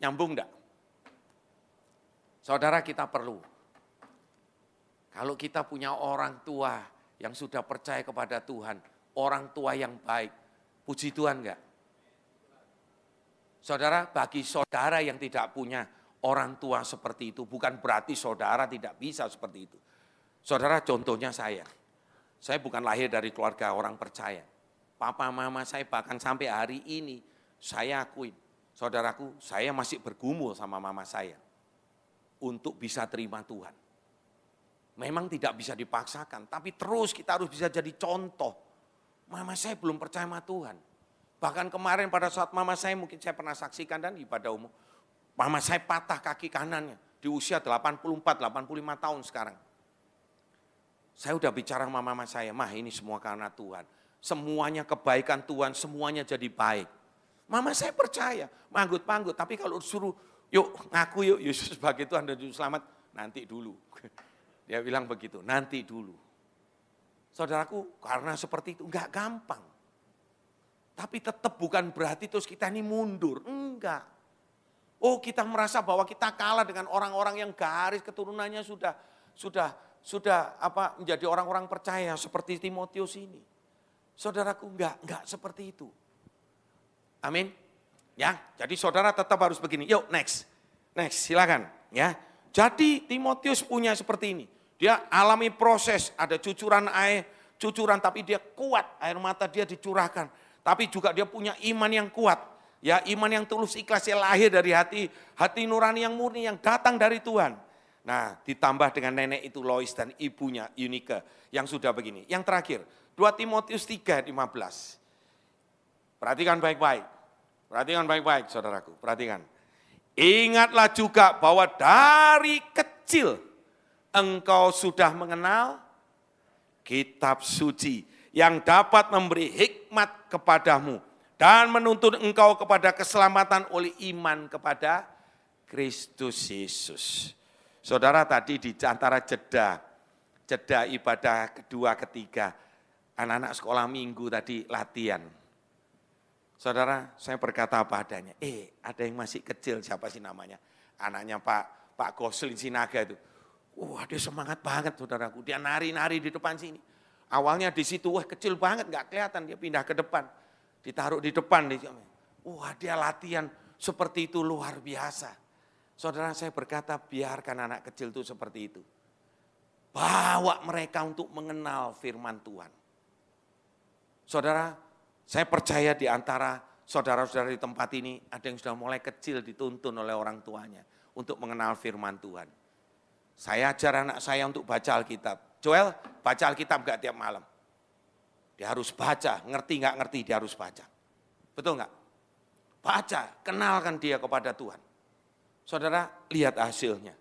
Nyambung enggak? Saudara, kita perlu. Kalau kita punya orang tua yang sudah percaya kepada Tuhan, orang tua yang baik, puji Tuhan enggak? Saudara, bagi saudara yang tidak punya orang tua seperti itu, bukan berarti saudara tidak bisa seperti itu. Saudara, contohnya saya bukan lahir dari keluarga orang percaya. Papa mama saya bahkan sampai hari ini, saya akuin, saudaraku, saya masih bergumul sama mama saya untuk bisa terima Tuhan. Memang tidak bisa dipaksakan, tapi terus kita harus bisa jadi contoh. Mama saya belum percaya sama Tuhan. Bahkan kemarin pada saat mama saya, mungkin saya pernah saksikan dan ibadah umum, mama saya patah kaki kanannya di usia 84-85 tahun sekarang. Saya udah bicara sama mama saya, mah ini semua karena Tuhan. Semuanya kebaikan Tuhan, semuanya jadi baik. Mama saya percaya, manggut-manggut, tapi kalau suruh, yuk ngaku yuk Yesus sebagai Tuhan dan Juru Selamat, nanti dulu. Dia bilang begitu, nanti dulu. Saudaraku, karena seperti itu enggak gampang. Tapi tetap bukan berarti terus kita ini mundur, enggak. Oh, kita merasa bahwa kita kalah dengan orang-orang yang garis keturunannya sudah menjadi orang-orang percaya seperti Timotius ini. Saudaraku, enggak seperti itu. Amin. Ya, jadi saudara tetap harus begini. Yuk, next, silakan. Ya, jadi Timotius punya seperti ini. Dia alami proses, ada cucuran tapi dia kuat, air mata dia dicurahkan. Tapi juga dia punya iman yang kuat. Ya, iman yang tulus ikhlas yang lahir dari hati nurani yang murni yang datang dari Tuhan. Nah, ditambah dengan nenek itu Lois dan ibunya Yunike yang sudah begini. Yang terakhir, 2 Timotius 3:15. Perhatikan baik-baik saudaraku, perhatikan. Ingatlah juga bahwa dari kecil engkau sudah mengenal kitab suci yang dapat memberi hikmat kepadamu dan menuntun engkau kepada keselamatan oleh iman kepada Kristus Yesus. Saudara, tadi di antara jeda ibadah kedua ketiga, anak-anak sekolah minggu tadi latihan. Saudara, saya berkata apa adanya. Ada yang masih kecil, siapa sih namanya? Anaknya Pak Goslin Sinaga itu. Wah, dia semangat banget saudaraku. Dia nari-nari di depan sini. Awalnya di situ, kecil banget, nggak kelihatan. Dia pindah ke depan. Ditaruh di depan. Wah, dia latihan seperti itu luar biasa. Saudara, saya berkata biarkan anak kecil itu seperti itu. Bawa mereka untuk mengenal firman Tuhan. Saudara, saya percaya di antara saudara-saudara di tempat ini ada yang sudah mulai kecil dituntun oleh orang tuanya untuk mengenal firman Tuhan. Saya ajar anak saya untuk baca Alkitab. Joel, baca Alkitab enggak tiap malam? Dia harus baca, ngerti enggak ngerti dia harus baca. Betul enggak? Baca, kenalkan dia kepada Tuhan. Saudara, lihat hasilnya.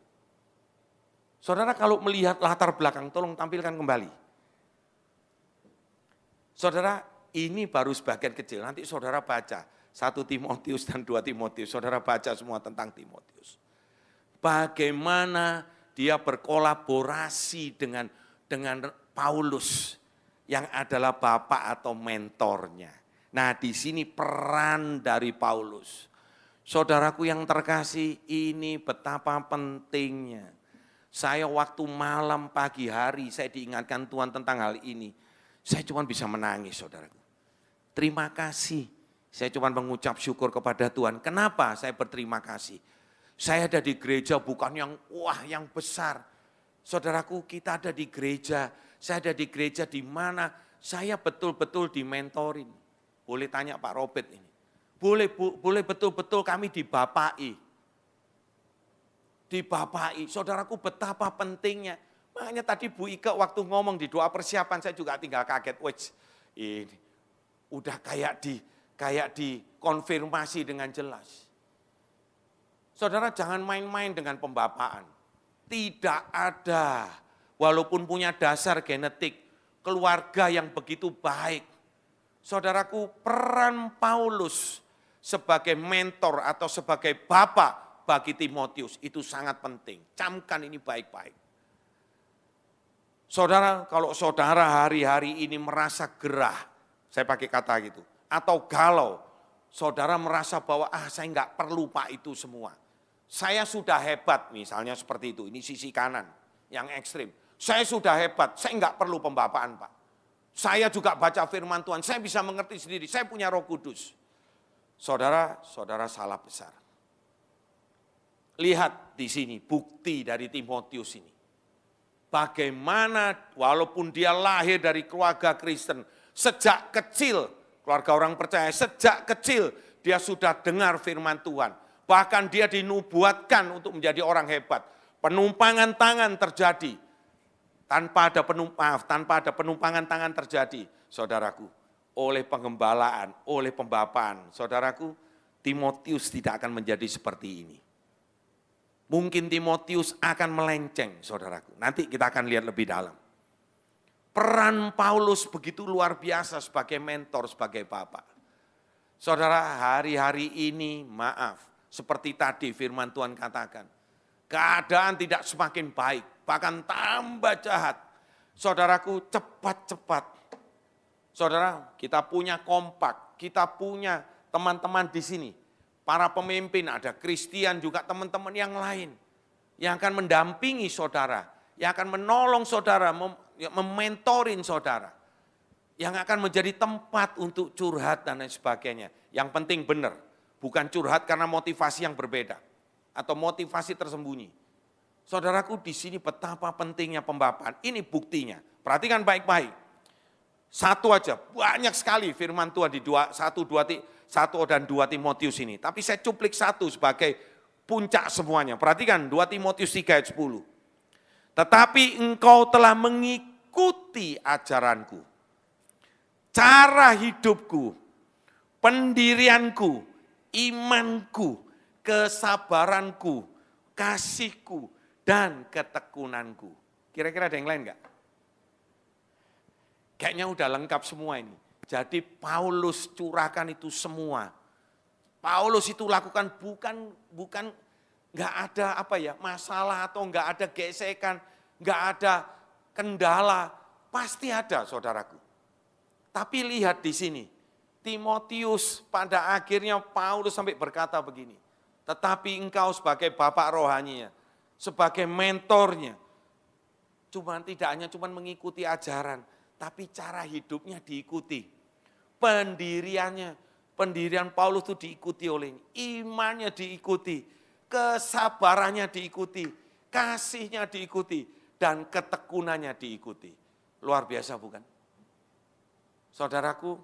Saudara kalau melihat latar belakang, tolong tampilkan kembali. Saudara, ini baru sebagian kecil, nanti saudara baca 1 Timotius dan 2 Timotius, saudara baca semua tentang Timotius. Bagaimana dia berkolaborasi dengan Paulus yang adalah bapak atau mentornya. Nah, di sini peran dari Paulus. Saudaraku yang terkasih, ini betapa pentingnya. Saya waktu malam pagi hari saya diingatkan Tuhan tentang hal ini. Saya cuma bisa menangis, saudaraku. Terima kasih. Saya cuma mengucap syukur kepada Tuhan. Kenapa saya berterima kasih? Saya ada di gereja bukan yang besar. Saudaraku, kita ada di gereja. Saya ada di gereja di mana saya betul-betul dimentorin. Boleh tanya Pak Robert ini. Boleh betul-betul kami dibapai. Saudaraku, betapa pentingnya. Makanya tadi Bu Ika waktu ngomong di doa persiapan saya juga tinggal kaget. Ini udah kayak dikonfirmasi dengan jelas. Saudara, jangan main-main dengan pembapaan. Tidak ada, walaupun punya dasar genetik, keluarga yang begitu baik. Saudaraku, peran Paulus sebagai mentor atau sebagai bapak bagi Timotius itu sangat penting. Camkan ini baik-baik. Saudara, kalau saudara hari-hari ini merasa gerah, saya pakai kata gitu, atau galau, saudara merasa bahwa saya nggak perlu Pak itu semua. Saya sudah hebat, misalnya seperti itu, ini sisi kanan yang ekstrim. Saya sudah hebat, saya nggak perlu pembapaan Pak. Saya juga baca firman Tuhan, saya bisa mengerti sendiri, saya punya Roh Kudus. Saudara salah besar. Lihat di sini bukti dari Timotius ini. Bagaimana walaupun dia lahir dari keluarga Kristen, sejak kecil, keluarga orang percaya, sejak kecil dia sudah dengar firman Tuhan. Bahkan dia dinubuatkan untuk menjadi orang hebat. Penumpangan tangan terjadi. Tanpa ada penumpangan tangan terjadi, saudaraku. Oleh pengembalaan, oleh pembapaan, saudaraku, Timotius tidak akan menjadi seperti ini. Mungkin Timotius akan melenceng, saudaraku. Nanti kita akan lihat lebih dalam. Peran Paulus begitu luar biasa sebagai mentor, sebagai bapak. Saudara, hari-hari ini maaf, seperti tadi firman Tuhan katakan, keadaan tidak semakin baik, bahkan tambah jahat. Saudaraku, cepat-cepat. Saudara, kita punya kompak, kita punya teman-teman di sini. Para pemimpin, ada Kristian juga teman-teman yang lain. Yang akan mendampingi saudara, yang akan menolong saudara, mementorin saudara. Yang akan menjadi tempat untuk curhat dan lain sebagainya. Yang penting benar, bukan curhat karena motivasi yang berbeda. Atau motivasi tersembunyi. Saudaraku, di sini betapa pentingnya pembapaan. Ini buktinya. Perhatikan baik-baik. Satu aja, banyak sekali firman Tuhan di 1 dan 2 Timotius ini. Tapi saya cuplik satu sebagai puncak semuanya. Perhatikan 2 Timotius 3 ayat 10. Tetapi engkau telah mengikuti ajaranku, cara hidupku, pendirianku, imanku, kesabaranku, kasihku, dan ketekunanku. Kira-kira ada yang lain enggak? Kayaknya udah lengkap semua ini. Jadi Paulus curahkan itu semua. Paulus itu lakukan bukan enggak ada masalah atau enggak ada gesekan, enggak ada kendala, pasti ada saudaraku. Tapi lihat di sini, Timotius pada akhirnya Paulus sampai berkata begini, tetapi engkau sebagai bapak rohaninya, sebagai mentornya, tidak hanya mengikuti ajaran, tapi cara hidupnya diikuti. Pendirian Paulus itu diikuti olehnya, imannya diikuti, kesabarannya diikuti, kasihnya diikuti, dan ketekunannya diikuti. Luar biasa bukan? Saudaraku,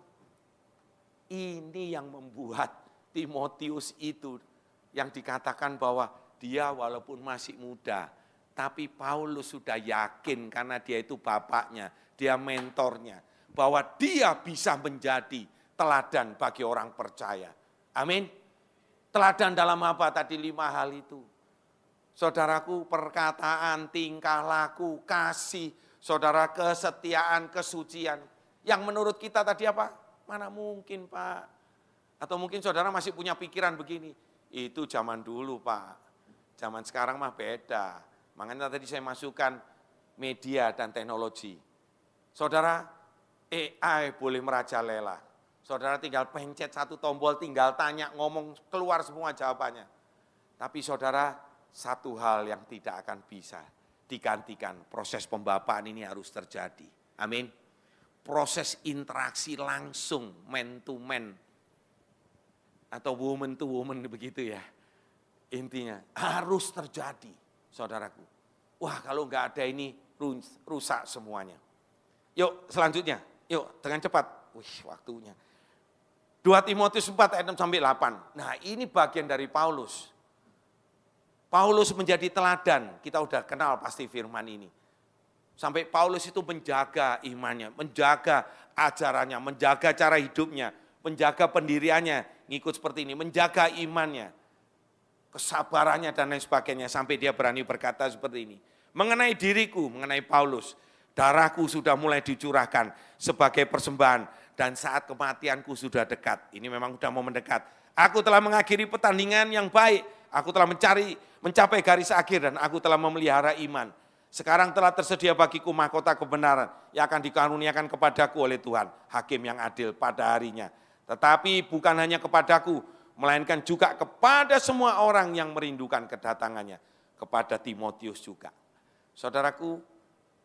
ini yang membuat Timotius itu yang dikatakan bahwa dia walaupun masih muda, tapi Paulus sudah yakin karena dia itu bapaknya, dia mentornya, bahwa dia bisa menjadi teladan bagi orang percaya. Amin. Teladan dalam apa tadi 5 hal itu? Saudaraku, perkataan, tingkah laku, kasih, saudara, kesetiaan, kesucian. Yang menurut kita tadi apa? Mana mungkin Pak? Atau mungkin saudara masih punya pikiran begini, itu zaman dulu Pak, zaman sekarang mah beda. Makanya tadi saya masukkan media dan teknologi. Saudara, AI boleh merajalela. Saudara tinggal pencet satu tombol, tinggal tanya, ngomong, keluar semua jawabannya. Tapi saudara, satu hal yang tidak akan bisa digantikan, proses pembapaan ini harus terjadi. Amin. Proses interaksi langsung, man to man, atau woman to woman begitu ya. Intinya harus terjadi, saudaraku. Wah, kalau enggak ada ini rusak semuanya. Yuk selanjutnya, yuk dengan cepat. Wih, waktunya. 2 Timotius 4 ayat 6 sampai 8. Nah, ini bagian dari Paulus. Paulus menjadi teladan, kita udah kenal pasti firman ini. Sampai Paulus itu menjaga imannya, menjaga ajarannya, menjaga cara hidupnya, menjaga pendiriannya, ngikut seperti ini, menjaga imannya, kesabarannya dan lain sebagainya, sampai dia berani berkata seperti ini. Mengenai diriku, mengenai Paulus, darahku sudah mulai dicurahkan sebagai persembahan dan saat kematianku sudah dekat. Ini memang sudah mau mendekat. Aku telah mengakhiri pertandingan yang baik, aku telah mencapai garis akhir dan aku telah memelihara iman. Sekarang telah tersedia bagiku mahkota kebenaran yang akan dikaruniakan kepadaku oleh Tuhan, hakim yang adil pada harinya. Tetapi bukan hanya kepadaku, melainkan juga kepada semua orang yang merindukan kedatangannya, kepada Timotius juga. Saudaraku,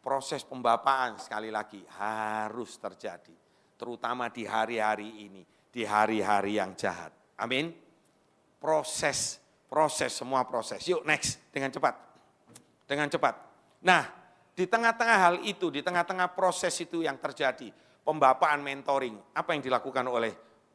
proses pembapaan sekali lagi harus terjadi, terutama di hari-hari ini, di hari-hari yang jahat. Amin. Proses, semua proses. Yuk next, dengan cepat. Nah, di tengah-tengah hal itu, di tengah-tengah proses itu yang terjadi, pembapaan mentoring, apa yang dilakukan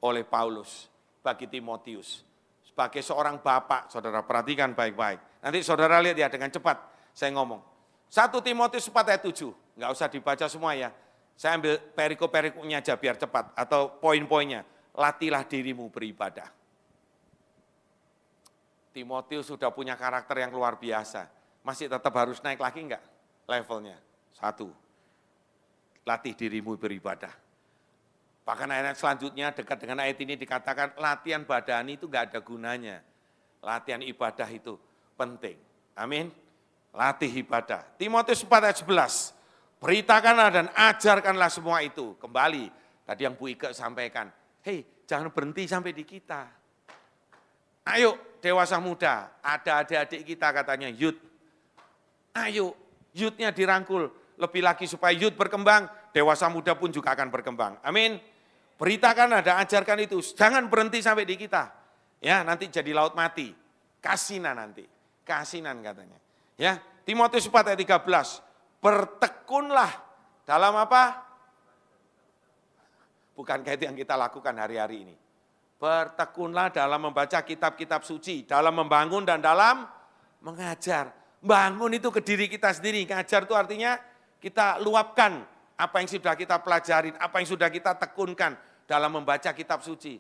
oleh Paulus bagi Timotius. Sebagai seorang bapak, saudara perhatikan baik-baik. Nanti saudara lihat ya dengan cepat saya ngomong. 1 Timotius 4 ayat 7, enggak usah dibaca semua ya. Saya ambil perikop-perikopnya aja biar cepat, atau poin-poinnya. Latilah dirimu beribadah. Timotius sudah punya karakter yang luar biasa. Masih tetap harus naik lagi enggak levelnya? 1, latih dirimu beribadah. Bahkan ayat selanjutnya dekat dengan ayat ini dikatakan latihan badani itu enggak ada gunanya. Latihan ibadah itu penting. Amin. Latih ibadah. Timotius 4 ayat 11. Beritakanlah dan ajarkanlah semua itu. Kembali, tadi yang Bu Ike sampaikan. Hei, jangan berhenti sampai di kita. Ayo, dewasa muda, ada adik-adik kita katanya, youth. Ayo, youth-nya dirangkul. Lebih lagi supaya youth berkembang, dewasa muda pun juga akan berkembang. Amin. Beritakanlah dan ajarkan itu. Jangan berhenti sampai di kita. Ya, nanti jadi laut mati. Kasinan nanti. Kasinan katanya. Ya, Timotius 4 ayat 13. Bertekunlah dalam apa? Bukankah itu yang kita lakukan hari-hari ini? Bertekunlah dalam membaca kitab-kitab suci, dalam membangun dan dalam mengajar. Bangun itu ke diri kita sendiri, ngajar itu artinya kita luapkan apa yang sudah kita pelajarin, apa yang sudah kita tekunkan dalam membaca kitab suci.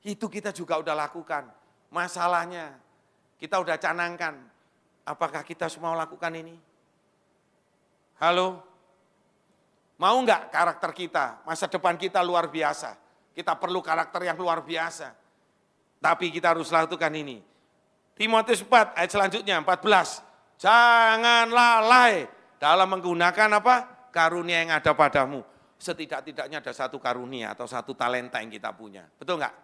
Itu kita juga udah lakukan. Masalahnya kita udah canangkan, apakah kita semua lakukan ini? Halo? Mau enggak karakter kita, masa depan kita luar biasa. Kita perlu karakter yang luar biasa. Tapi kita harus lakukan ini. Timotius 4 ayat selanjutnya 14. Jangan lalai dalam menggunakan apa? Karunia yang ada padamu. Setidak-tidaknya ada satu karunia atau satu talenta yang kita punya. Betul enggak?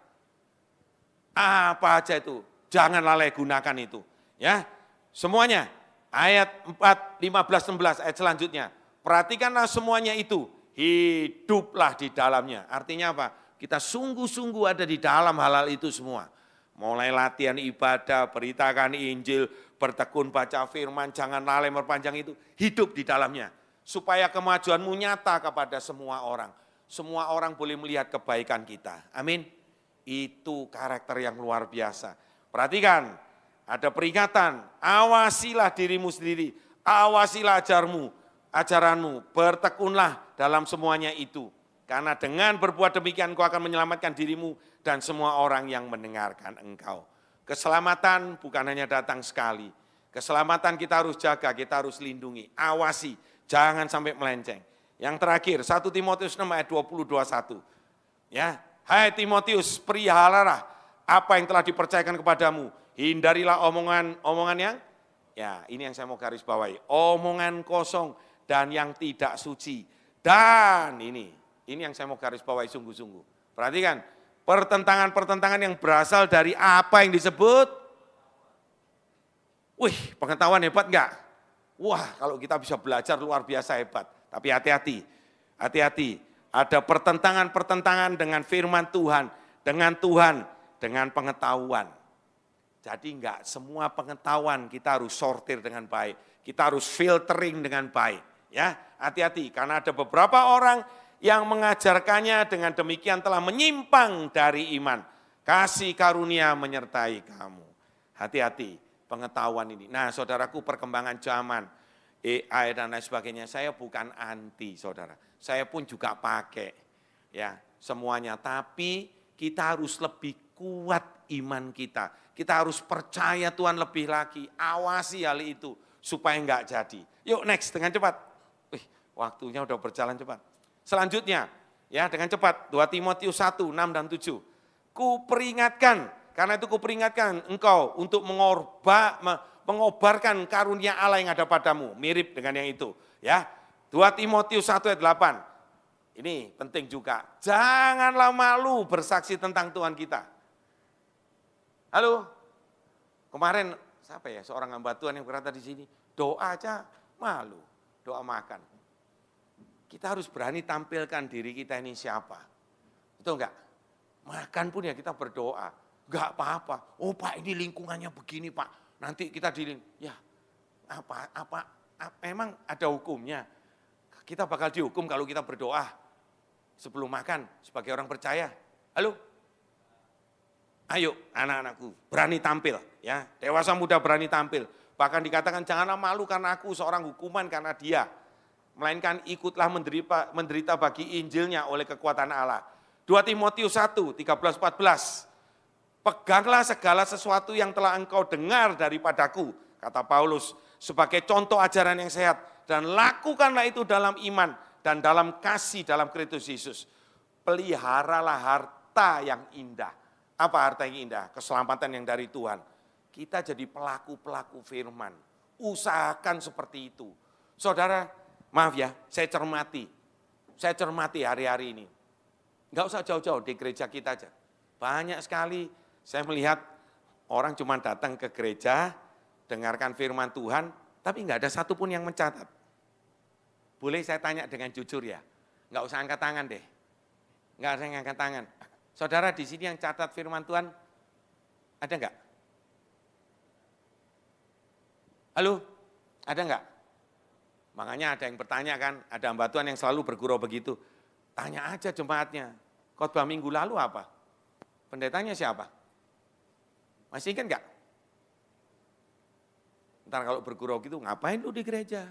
Apa aja itu? Jangan lalai gunakan itu. Ya, semuanya. Ayat 4, 15, 16 ayat selanjutnya. Perhatikanlah semuanya itu. Hiduplah di dalamnya. Artinya apa? Kita sungguh-sungguh ada di dalam hal-hal itu semua. Mulai latihan ibadah, beritakan Injil, bertekun baca firman, jangan lalai memperpanjang itu. Hidup di dalamnya. Supaya kemajuanmu nyata kepada semua orang. Semua orang boleh melihat kebaikan kita. Amin. Itu karakter yang luar biasa. Perhatikan, ada peringatan, awasilah dirimu sendiri, awasilah ajaranmu, bertekunlah dalam semuanya itu. Karena dengan berbuat demikian engkau akan menyelamatkan dirimu dan semua orang yang mendengarkan engkau. Keselamatan bukan hanya datang sekali. Keselamatan kita harus jaga, kita harus lindungi, awasi, jangan sampai melenceng. Yang terakhir, 1 Timotius 6 ayat 20-21. Ya, hai Timotius, peliharalah apa yang telah dipercayakan kepadamu. Hindarilah omongan yang, ya ini yang saya mau garis bawahi, omongan kosong dan yang tidak suci. Dan ini yang saya mau garis bawahi sungguh-sungguh. Perhatikan, pertentangan-pertentangan yang berasal dari apa yang disebut, pengetahuan hebat enggak? Wah, kalau kita bisa belajar luar biasa hebat. Tapi hati-hati, ada pertentangan-pertentangan dengan firman Tuhan, dengan pengetahuan. Jadi enggak semua pengetahuan kita harus sortir dengan baik, kita harus filtering dengan baik. Ya, hati-hati karena ada beberapa orang yang mengajarkannya dengan demikian telah menyimpang dari iman. Kasih karunia menyertai kamu. Hati-hati pengetahuan ini. Nah, saudaraku, perkembangan zaman, AI dan lain sebagainya, saya bukan anti, saudara. Saya pun juga pakai, ya semuanya. Tapi kita harus lebih kuat iman kita. Kita harus percaya Tuhan lebih lagi. Awasi hal itu supaya enggak jadi. Yuk next dengan cepat. Waktunya udah berjalan cepat. Selanjutnya, ya dengan cepat, 2 Timotius 1, 6 dan 7. Kuperingatkan, karena itu kuperingatkan engkau untuk mengobarkan karunia Allah yang ada padamu. Mirip dengan yang itu. Ya, 2 Timotius 1 ayat 8. Ini penting juga. Janganlah malu bersaksi tentang Tuhan kita. Halo, kemarin siapa ya seorang hamba Tuhan yang berkata di sini, doa aja malu, doa makan. Kita harus berani tampilkan diri kita ini siapa. Betul enggak? Makan pun ya kita berdoa. Enggak apa-apa. Oh Pak, ini lingkungannya begini Pak. Nanti kita ya memang ada hukumnya. Kita bakal dihukum kalau kita berdoa sebelum makan sebagai orang percaya. Halo? Ayo anak-anakku, berani tampil. Ya, dewasa muda berani tampil. Bahkan dikatakan janganlah malu karena aku seorang hukuman karena dia. Melainkan ikutlah menderita bagi Injilnya oleh kekuatan Allah. 2 Timotius 1, 13-14. Peganglah segala sesuatu yang telah engkau dengar daripadaku, kata Paulus, sebagai contoh ajaran yang sehat. Dan lakukanlah itu dalam iman dan dalam kasih dalam Kristus Yesus. Peliharalah harta yang indah. Apa harta yang indah? Keselamatan yang dari Tuhan. Kita jadi pelaku-pelaku firman. Usahakan seperti itu. Saudara, maaf ya, saya cermati hari-hari ini. Enggak usah jauh-jauh di gereja kita aja. Banyak sekali saya melihat orang cuma datang ke gereja, dengarkan firman Tuhan, tapi enggak ada satupun yang mencatat. Boleh saya tanya dengan jujur ya? Enggak usah angkat tangan deh. Enggak usah angkat tangan. Saudara di sini yang catat firman Tuhan, ada enggak? Halo? Ada enggak? Makanya ada yang bertanya kan, ada hamba Tuhan yang selalu bergurau begitu. Tanya aja jemaatnya, khotbah minggu lalu apa? Pendetanya siapa? Masih ingat enggak? Ntar kalau bergurau gitu, ngapain lu di gereja?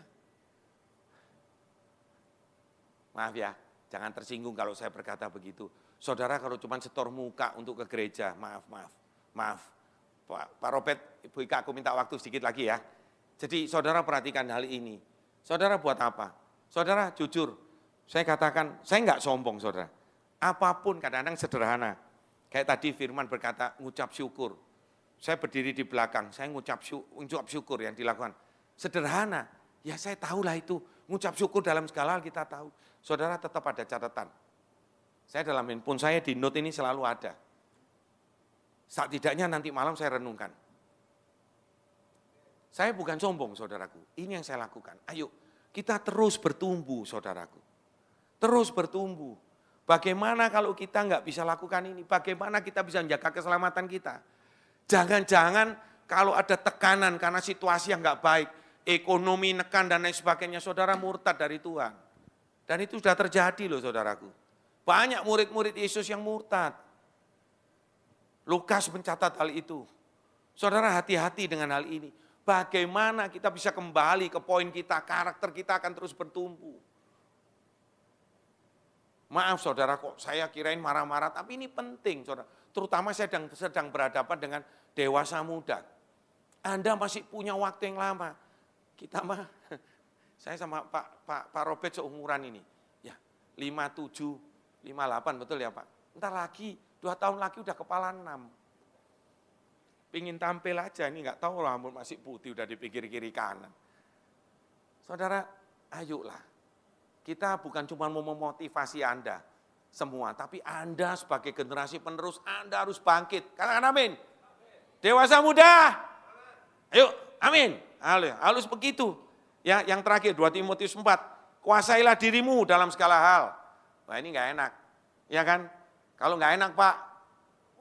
Maaf ya, jangan tersinggung kalau saya berkata begitu. Saudara kalau cuma setor muka untuk ke gereja, maaf. Pak Robert, Ibu Ika, aku minta waktu sedikit lagi ya. Jadi saudara perhatikan hal ini. Saudara buat apa? Saudara jujur, saya katakan, saya enggak sombong saudara. Apapun kadang-kadang sederhana. Kayak tadi Firman berkata, ngucap syukur. Saya berdiri di belakang, saya ngucap syukur yang dilakukan. Sederhana, ya saya tahulah itu. Ngucap syukur dalam segala hal kita tahu. Saudara tetap ada catatan. Saya dalam handphone saya di note ini selalu ada. Setidaknya nanti malam saya renungkan. Saya bukan sombong saudaraku, ini yang saya lakukan. Ayo kita terus bertumbuh saudaraku. Terus bertumbuh. Bagaimana kalau kita nggak bisa lakukan ini? Bagaimana kita bisa menjaga keselamatan kita? Jangan-jangan kalau ada tekanan karena situasi yang nggak baik, ekonomi nekan dan lain sebagainya, saudara murtad dari Tuhan. Dan itu sudah terjadi loh saudaraku. Banyak murid-murid Yesus yang murtad. Lukas mencatat hal itu. Saudara hati-hati dengan hal ini. Bagaimana kita bisa kembali ke poin kita, karakter kita akan terus bertumbuh. Maaf saudara kok saya kirain marah-marah, tapi ini penting saudara. Terutama saya sedang berhadapan dengan dewasa muda. Anda masih punya waktu yang lama. Kita saya sama Pak Robert seumuran ini. Ya, 57, 58 betul ya Pak. Ntar lagi 2 tahun lagi udah kepala 6. Pingin tampil aja, ini nggak tahu rambut masih putih udah di pinggir kiri kanan. Saudara, ayolah. Kita bukan cuma mau memotivasi Anda semua, tapi Anda sebagai generasi penerus, Anda harus bangkit. Katakan amin. Dewasa muda. Ayo, amin. Harus begitu. Ya, yang terakhir 2 Timotius 4. Kuasailah dirimu dalam segala hal. Wah ini nggak enak, ya kan? Kalau nggak enak Pak,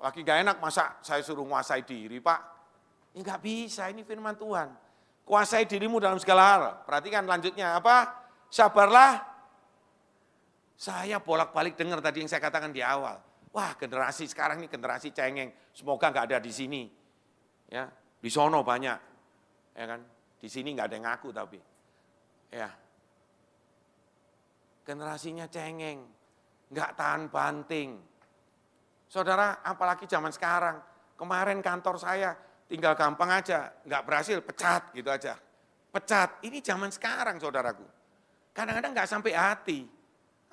lagi nggak enak masa saya suruh menguasai diri Pak? Ini nggak bisa, ini firman Tuhan. Kuasai dirimu dalam segala hal. Perhatikan lanjutnya apa? Sabarlah. Saya bolak-balik dengar tadi yang saya katakan di awal. Wah generasi sekarang ini generasi cengeng, semoga nggak ada di sini. Ya, di sono banyak, ya kan? Di sini nggak ada yang ngaku tapi, ya. Generasinya cengeng, nggak tahan banting. Saudara, apalagi zaman sekarang. Kemarin kantor saya tinggal gampang aja, nggak berhasil, pecat gitu aja. Pecat, ini zaman sekarang saudaraku. Kadang-kadang nggak sampai hati.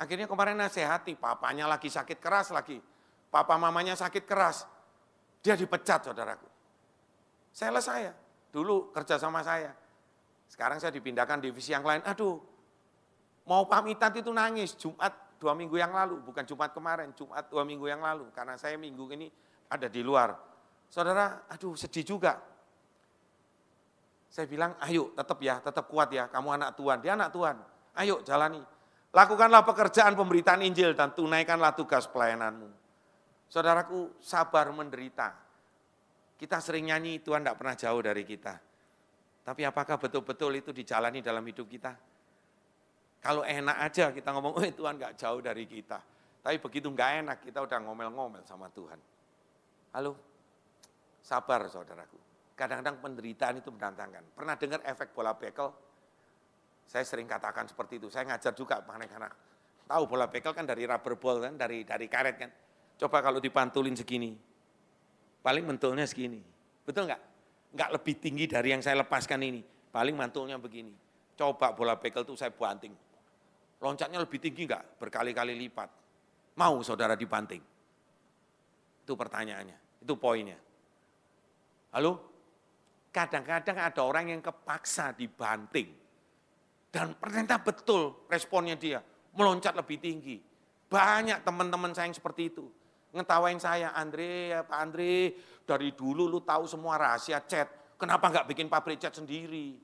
Akhirnya kemarin nasihati, papanya lagi sakit keras lagi. Papa mamanya sakit keras. Dia dipecat, saudaraku. Sales saya, dulu kerja sama saya. Sekarang saya dipindahkan divisi yang lain. Aduh, mau pamitan itu nangis. Jumat 2 minggu yang lalu, bukan Jumat kemarin, Jumat 2 minggu yang lalu. Karena saya minggu ini ada di luar. Saudara, aduh sedih juga. Saya bilang, ayo tetap kuat ya, kamu anak Tuhan. Dia anak Tuhan, ayo jalani. Lakukanlah pekerjaan pemberitaan Injil dan tunaikanlah tugas pelayananmu. Saudaraku, sabar menderita. Kita sering nyanyi, Tuhan tidak pernah jauh dari kita. Tapi apakah betul-betul itu dijalani dalam hidup kita? Kalau enak aja kita ngomong, oh Tuhan nggak jauh dari kita. Tapi begitu nggak enak, kita udah ngomel-ngomel sama Tuhan. Halo, sabar saudaraku. Kadang-kadang penderitaan itu mendatangkan. Pernah dengar efek bola bekel? Saya sering katakan seperti itu. Saya ngajar juga anak-anak. Tahu bola bekel kan dari rubber ball kan, dari karet kan. Coba kalau dipantulin segini, paling mentulnya segini. Betul nggak? Nggak lebih tinggi dari yang saya lepaskan ini. Paling mantulnya begini. Coba bola bekel itu saya banting. Loncatnya lebih tinggi nggak? Berkali-kali lipat. Mau saudara dibanting? Itu pertanyaannya, itu poinnya. Halo? Kadang-kadang ada orang yang kepaksa dibanting. Dan ternyata betul responnya dia, meloncat lebih tinggi. Banyak teman-teman saya yang seperti itu. Ngetawain saya, Andre, ya Pak Andre, dari dulu lu tahu semua rahasia cat. Kenapa nggak bikin pabrik cat sendiri?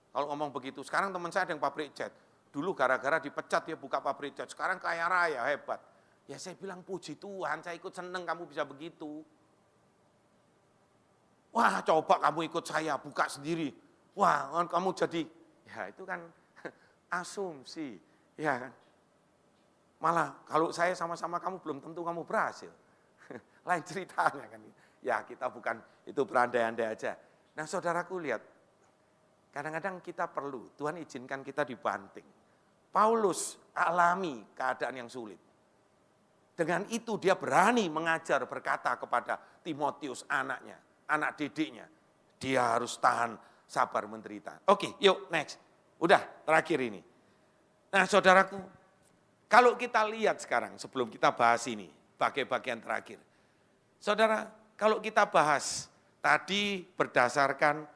Kalau ngomong begitu, sekarang teman saya ada yang pabrik cat. Dulu gara-gara dipecat dia buka pabrik cat, sekarang kaya raya, hebat. Ya saya bilang puji Tuhan, saya ikut seneng kamu bisa begitu. Wah coba kamu ikut saya, buka sendiri. Wah kamu jadi, ya itu kan asumsi. Ya kan. Malah kalau saya sama-sama kamu belum tentu kamu berhasil. Lain ceritanya kan. Ya kita bukan, itu berandai-andai aja. Nah saudaraku lihat, kadang-kadang kita perlu, Tuhan izinkan kita dibanting. Paulus alami keadaan yang sulit. Dengan itu dia berani mengajar berkata kepada Timotius anaknya, anak didiknya. Dia harus tahan sabar menderita. Oke, yuk next. Udah terakhir ini. Nah saudaraku, kalau kita lihat sekarang sebelum kita bahas ini, bagian terakhir. Saudara, kalau kita bahas tadi berdasarkan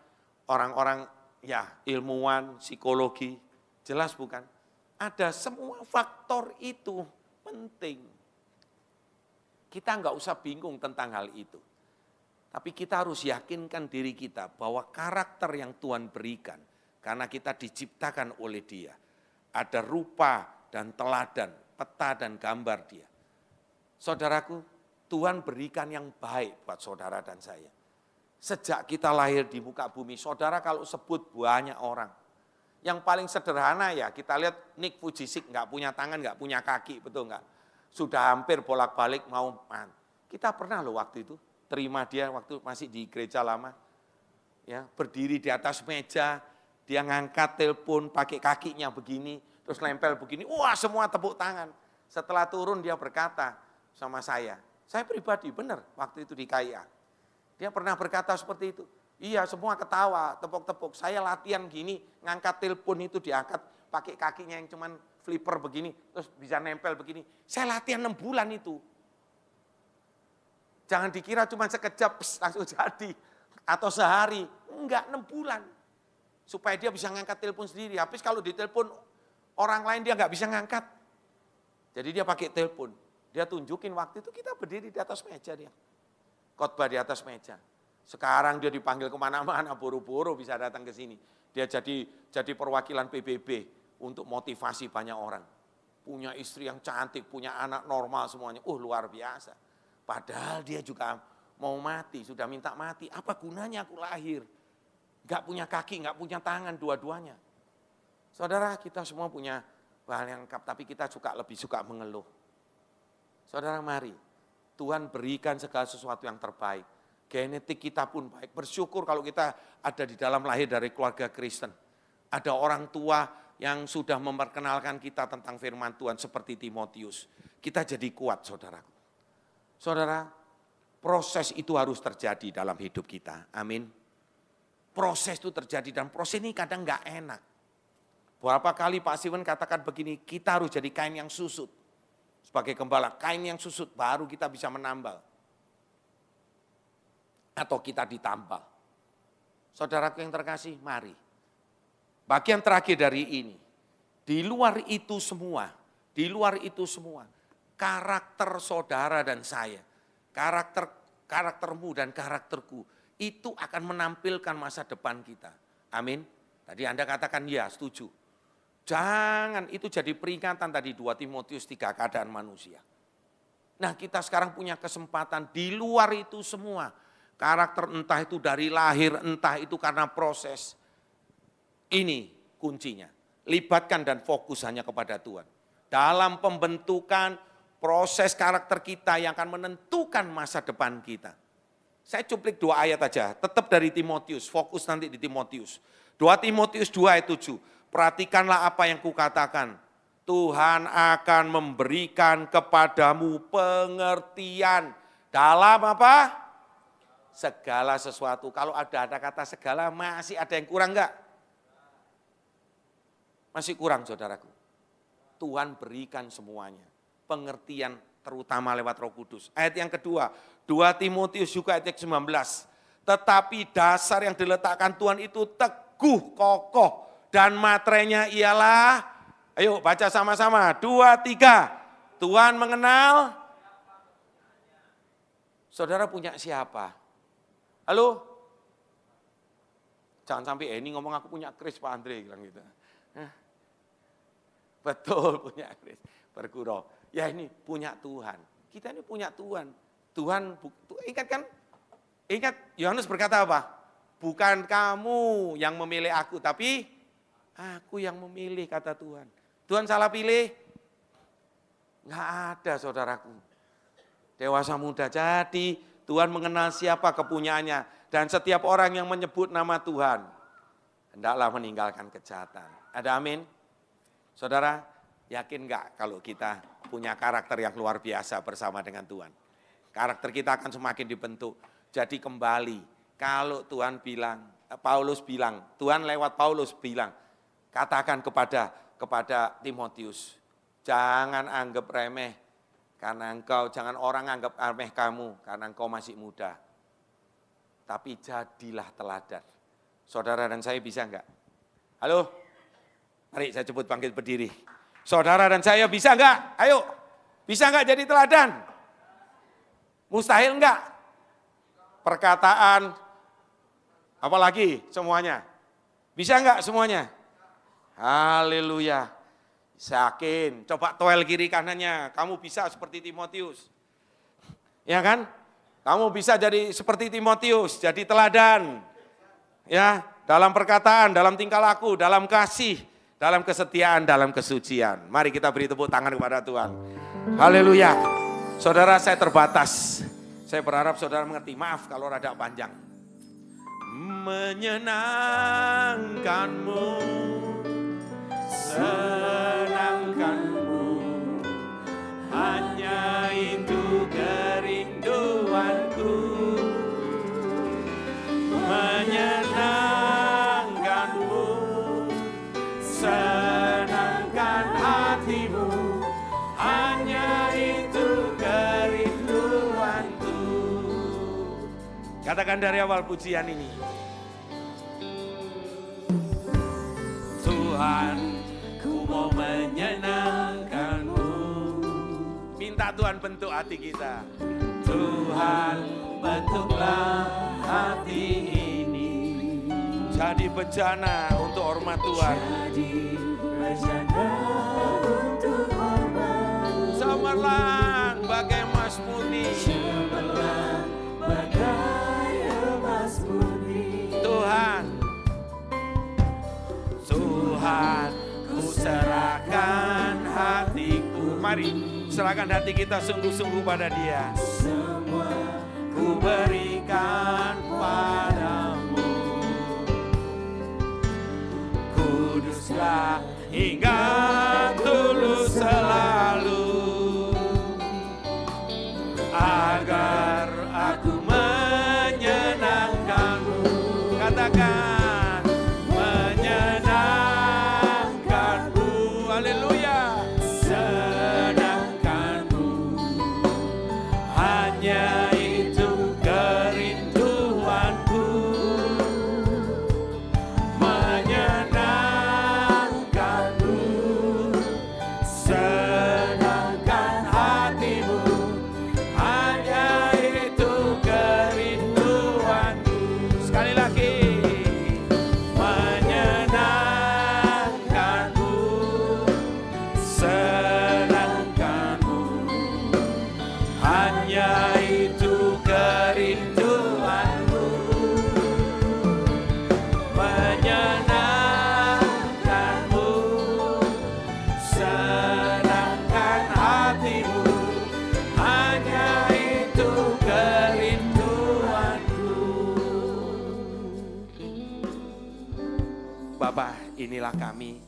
orang-orang ya ilmuwan, psikologi, jelas bukan? Ada semua faktor itu penting. Kita enggak usah bingung tentang hal itu. Tapi kita harus yakinkan diri kita bahwa karakter yang Tuhan berikan, karena kita diciptakan oleh Dia, ada rupa dan teladan, peta dan gambar Dia. Saudaraku, Tuhan berikan yang baik buat saudara dan saya. Sejak kita lahir di muka bumi, saudara kalau sebut banyak orang. Yang paling sederhana ya kita lihat Nick Vujicic nggak punya tangan, nggak punya kaki, betul nggak? Sudah hampir bolak-balik mau kita pernah loh waktu itu terima dia waktu masih di gereja lama, ya berdiri di atas meja, dia ngangkat telepon pakai kakinya begini, terus lempel begini, wah semua tepuk tangan. Setelah turun dia berkata sama saya pribadi benar waktu itu di KIA. Dia pernah berkata seperti itu. Iya semua ketawa, tepuk-tepuk. Saya latihan gini, ngangkat telepon itu diangkat pakai kakinya yang cuman flipper begini, terus bisa nempel begini. Saya latihan 6 bulan itu. Jangan dikira cuma sekejap langsung jadi. Atau sehari, enggak 6 bulan. Supaya dia bisa ngangkat telepon sendiri. Habis kalau ditelepon orang lain dia enggak bisa ngangkat. Jadi dia pakai telepon. Dia tunjukin waktu itu kita berdiri di atas meja dia. Khotbah di atas meja. Sekarang dia dipanggil kemana-mana, buru-buru bisa datang ke sini. Dia jadi perwakilan PBB untuk motivasi banyak orang. Punya istri yang cantik, punya anak normal semuanya. Luar biasa. Padahal dia juga mau mati, sudah minta mati. Apa gunanya aku lahir? Gak punya kaki, gak punya tangan, dua-duanya. Saudara, kita semua punya hal yang lengkap, tapi kita lebih suka mengeluh. Saudara, mari. Tuhan berikan segala sesuatu yang terbaik. Genetik kita pun baik. Bersyukur kalau kita ada di dalam lahir dari keluarga Kristen. Ada orang tua yang sudah memperkenalkan kita tentang firman Tuhan seperti Timotius. Kita jadi kuat, saudaraku. Saudara, proses itu harus terjadi dalam hidup kita. Amin. Proses itu terjadi dan proses ini kadang enggak enak. Berapa kali Pak Siwen katakan begini, kita harus jadi kain yang susut. Sebagai gembala, kain yang susut baru kita bisa menambal. Atau kita ditambal. Saudaraku yang terkasih, mari. Bagian terakhir dari ini, di luar itu semua, karakter saudara dan saya, karaktermu dan karakterku, itu akan menampilkan masa depan kita. Amin. Tadi Anda katakan ya, setuju. Jangan itu jadi peringatan tadi 2 Timotius 3 keadaan manusia. Nah kita sekarang punya kesempatan di luar itu semua. Karakter entah itu dari lahir, entah itu karena proses. Ini kuncinya. Libatkan dan fokus hanya kepada Tuhan. Dalam pembentukan proses karakter kita yang akan menentukan masa depan kita. Saya cuplik 2 ayat aja, tetap dari Timotius, fokus nanti di Timotius. 2 Timotius 2 ayat 7. Perhatikanlah apa yang kukatakan. Tuhan akan memberikan kepadamu pengertian dalam apa? Segala sesuatu. Kalau ada kata segala, masih ada yang kurang enggak? Masih kurang saudaraku. Tuhan berikan semuanya. Pengertian terutama lewat Roh Kudus. Ayat yang kedua, 2 Timotius juga ayat 19. Tetapi dasar yang diletakkan Tuhan itu teguh, kokoh. Dan materainya ialah, ayo baca sama-sama, 2, 3. Tuhan mengenal, saudara punya siapa? Halo? Jangan sampai ini ngomong aku punya Kris Pak Andre, bilang gitu. Betul punya Kris, bergurau. Ya ini punya Tuhan, kita ini punya Tuhan. Tuhan, ingat kan? Ingat Yohanes berkata apa? Bukan kamu yang memilih aku, tapi aku yang memilih, kata Tuhan. Tuhan salah pilih? Enggak ada saudaraku. Dewasa muda, jadi Tuhan mengenal siapa kepunyaannya. Dan setiap orang yang menyebut nama Tuhan, hendaklah meninggalkan kejahatan. Ada amin? Saudara, yakin enggak kalau kita punya karakter yang luar biasa bersama dengan Tuhan? Karakter kita akan semakin dibentuk. Jadi kembali, kalau Tuhan bilang, Paulus bilang, Tuhan lewat Paulus bilang, katakan kepada Timotius, jangan anggap remeh, karena engkau, jangan orang anggap remeh kamu, karena engkau masih muda. Tapi jadilah teladan. Saudara dan saya bisa enggak? Halo? Mari saya sebut bangkit berdiri. Saudara dan saya bisa enggak? Ayo, bisa enggak jadi teladan? Mustahil enggak? Perkataan, apalagi semuanya. Bisa enggak semuanya? Haleluya. Yakin, coba toel kiri kanannya, kamu bisa seperti Timotius. Ya kan? Kamu bisa jadi seperti Timotius, jadi teladan. Ya, dalam perkataan, dalam tingkah laku, dalam kasih, dalam kesetiaan, dalam kesucian. Mari kita beri tepuk tangan kepada Tuhan. Haleluya. Saudara, saya terbatas. Saya berharap saudara mengerti, maaf kalau rada panjang. Menyenangkanmu, senangkanmu, hanya itu kerinduanku. Menyenangkanmu, senangkan hatimu, hanya itu kerinduanku. Katakan dari awal pujian ini. Tuhan, ku mau menyenangkanmu. Minta Tuhan bentuk hati kita. Tuhan, bentuklah hati ini. Jadi bejana untuk hormat Tuhan. Jadi bejana untuk hormat. Cemerlang bagai emas murni. Cemerlang bagai emas murni. Tuhan, Tuhan, ku serahkan hatiku. Mari, serahkan hati kita sungguh-sungguh pada Dia. Semua ku berikan padamu. Kuduslah hingga tulus selalu. Agar aku menyenangkanmu. Katakan. Bapa, inilah kami,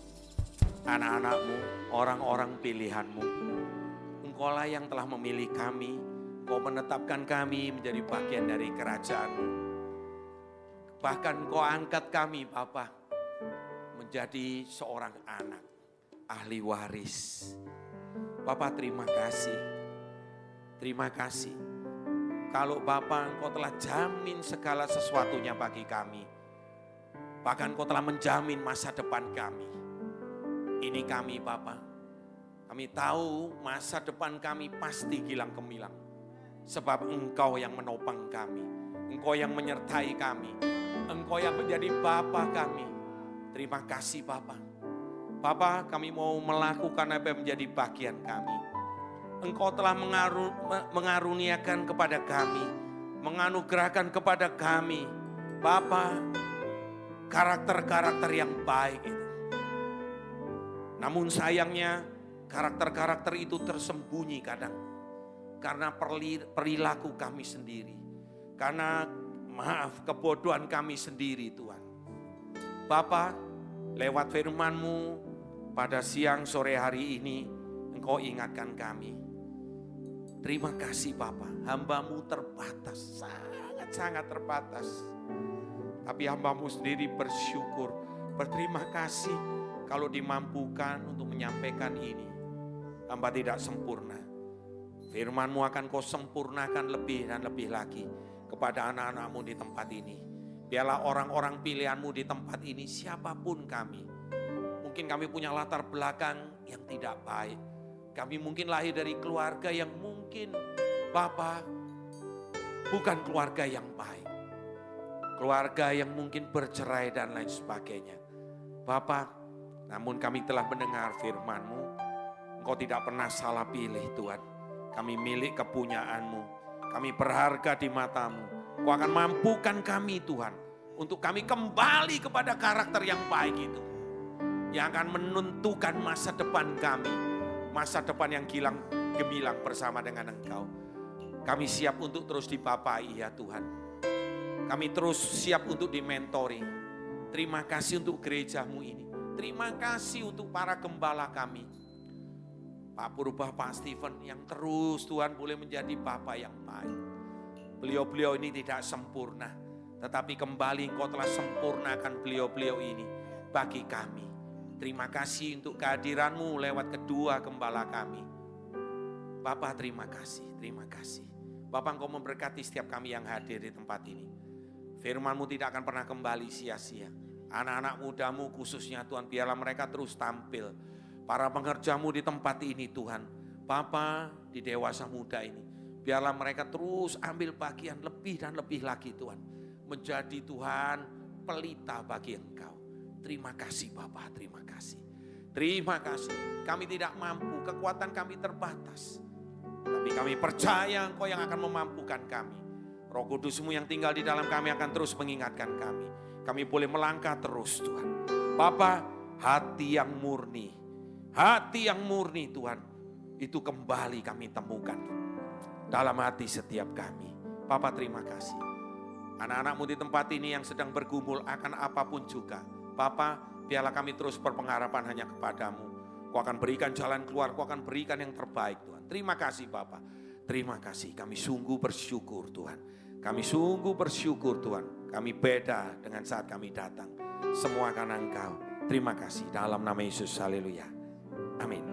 anak-anak-Mu, orang-orang pilihan-Mu. Engkaulah yang telah memilih kami, Engkau menetapkan kami menjadi bagian dari kerajaan-Mu. Bahkan Engkau angkat kami, Bapa, menjadi seorang anak, ahli waris. Bapa, terima kasih. Terima kasih. Kalau Bapa, Engkau telah jamin segala sesuatunya bagi kami. Bahkan Engkau telah menjamin masa depan kami. Ini kami, Bapa. Kami tahu masa depan kami pasti gilang gemilang. Sebab Engkau yang menopang kami. Engkau yang menyertai kami. Engkau yang menjadi Bapa kami. Terima kasih, Bapa. Bapa, kami mau melakukan apa yang menjadi bagian kami. Engkau telah mengaruniakan kepada kami, menganugerahkan kepada kami, Bapa, karakter-karakter yang baik itu. Namun sayangnya, karakter-karakter itu tersembunyi kadang. Karena perilaku kami sendiri. Karena kebodohan kami sendiri, Tuhan. Bapa, lewat firman-Mu pada siang sore hari ini, Engkau ingatkan kami. Terima kasih Bapa, hamba-Mu terbatas, sangat-sangat terbatas. Tapi hamba-Mu sendiri bersyukur, berterima kasih kalau dimampukan untuk menyampaikan ini. Hamba tidak sempurna. Firman-Mu akan Kau sempurnakan lebih dan lebih lagi kepada anak-anak-Mu di tempat ini. Biarlah orang-orang pilihan-Mu di tempat ini, siapapun kami. Mungkin kami punya latar belakang yang tidak baik. Kami mungkin lahir dari keluarga yang mungkin, Bapa, bukan keluarga yang baik. Keluarga yang mungkin bercerai dan lain sebagainya. Bapa, namun kami telah mendengar firman-Mu. Engkau tidak pernah salah pilih, Tuhan. Kami milik kepunyaan-Mu. Kami berharga di mata-Mu. Engkau akan mampukan kami, Tuhan, untuk kami kembali kepada karakter yang baik itu. Yang akan menentukan masa depan kami. Masa depan yang gilang gemilang bersama dengan Engkau. Kami siap untuk terus dibapai ya Tuhan. Kami terus siap untuk dimentori. Terima kasih untuk gereja-Mu ini. Terima kasih untuk para gembala kami. Pak Purba, Pak Stephen yang terus Tuhan boleh menjadi Bapa yang baik. Beliau-beliau ini tidak sempurna. Tetapi kembali Engkau telah sempurnakan beliau-beliau ini bagi kami. Terima kasih untuk kehadiran-Mu lewat kedua gembala kami. Bapa, terima kasih, terima kasih. Bapa, Engkau memberkati setiap kami yang hadir di tempat ini. Firman-Mu tidak akan pernah kembali sia-sia. Anak-anak muda-Mu khususnya Tuhan, biarlah mereka terus tampil. Para pengerja-Mu di tempat ini Tuhan. Bapa, di dewasa muda ini. Biarlah mereka terus ambil bagian lebih dan lebih lagi Tuhan. Menjadi Tuhan pelita bagi Engkau. Terima kasih Bapa, terima kasih. Terima kasih. Kami tidak mampu, kekuatan kami terbatas. Tapi kami percaya Engkau yang akan memampukan kami. Roh Kudus-Mu yang tinggal di dalam kami akan terus mengingatkan kami. Kami boleh melangkah terus Tuhan. Bapa, hati yang murni Tuhan, itu kembali kami temukan dalam hati setiap kami. Bapa, terima kasih. Anak-anak-Mu di tempat ini yang sedang bergumul akan apapun juga. Bapa, biarlah kami terus berpengharapan hanya kepada-Mu. Kau akan berikan jalan keluar, Kau akan berikan yang terbaik Tuhan. Terima kasih Bapa. Terima kasih, kami sungguh bersyukur Tuhan. Kami sungguh bersyukur Tuhan. Kami beda dengan saat kami datang. Semua karena Engkau. Terima kasih dalam nama Yesus. Haleluya. Amin.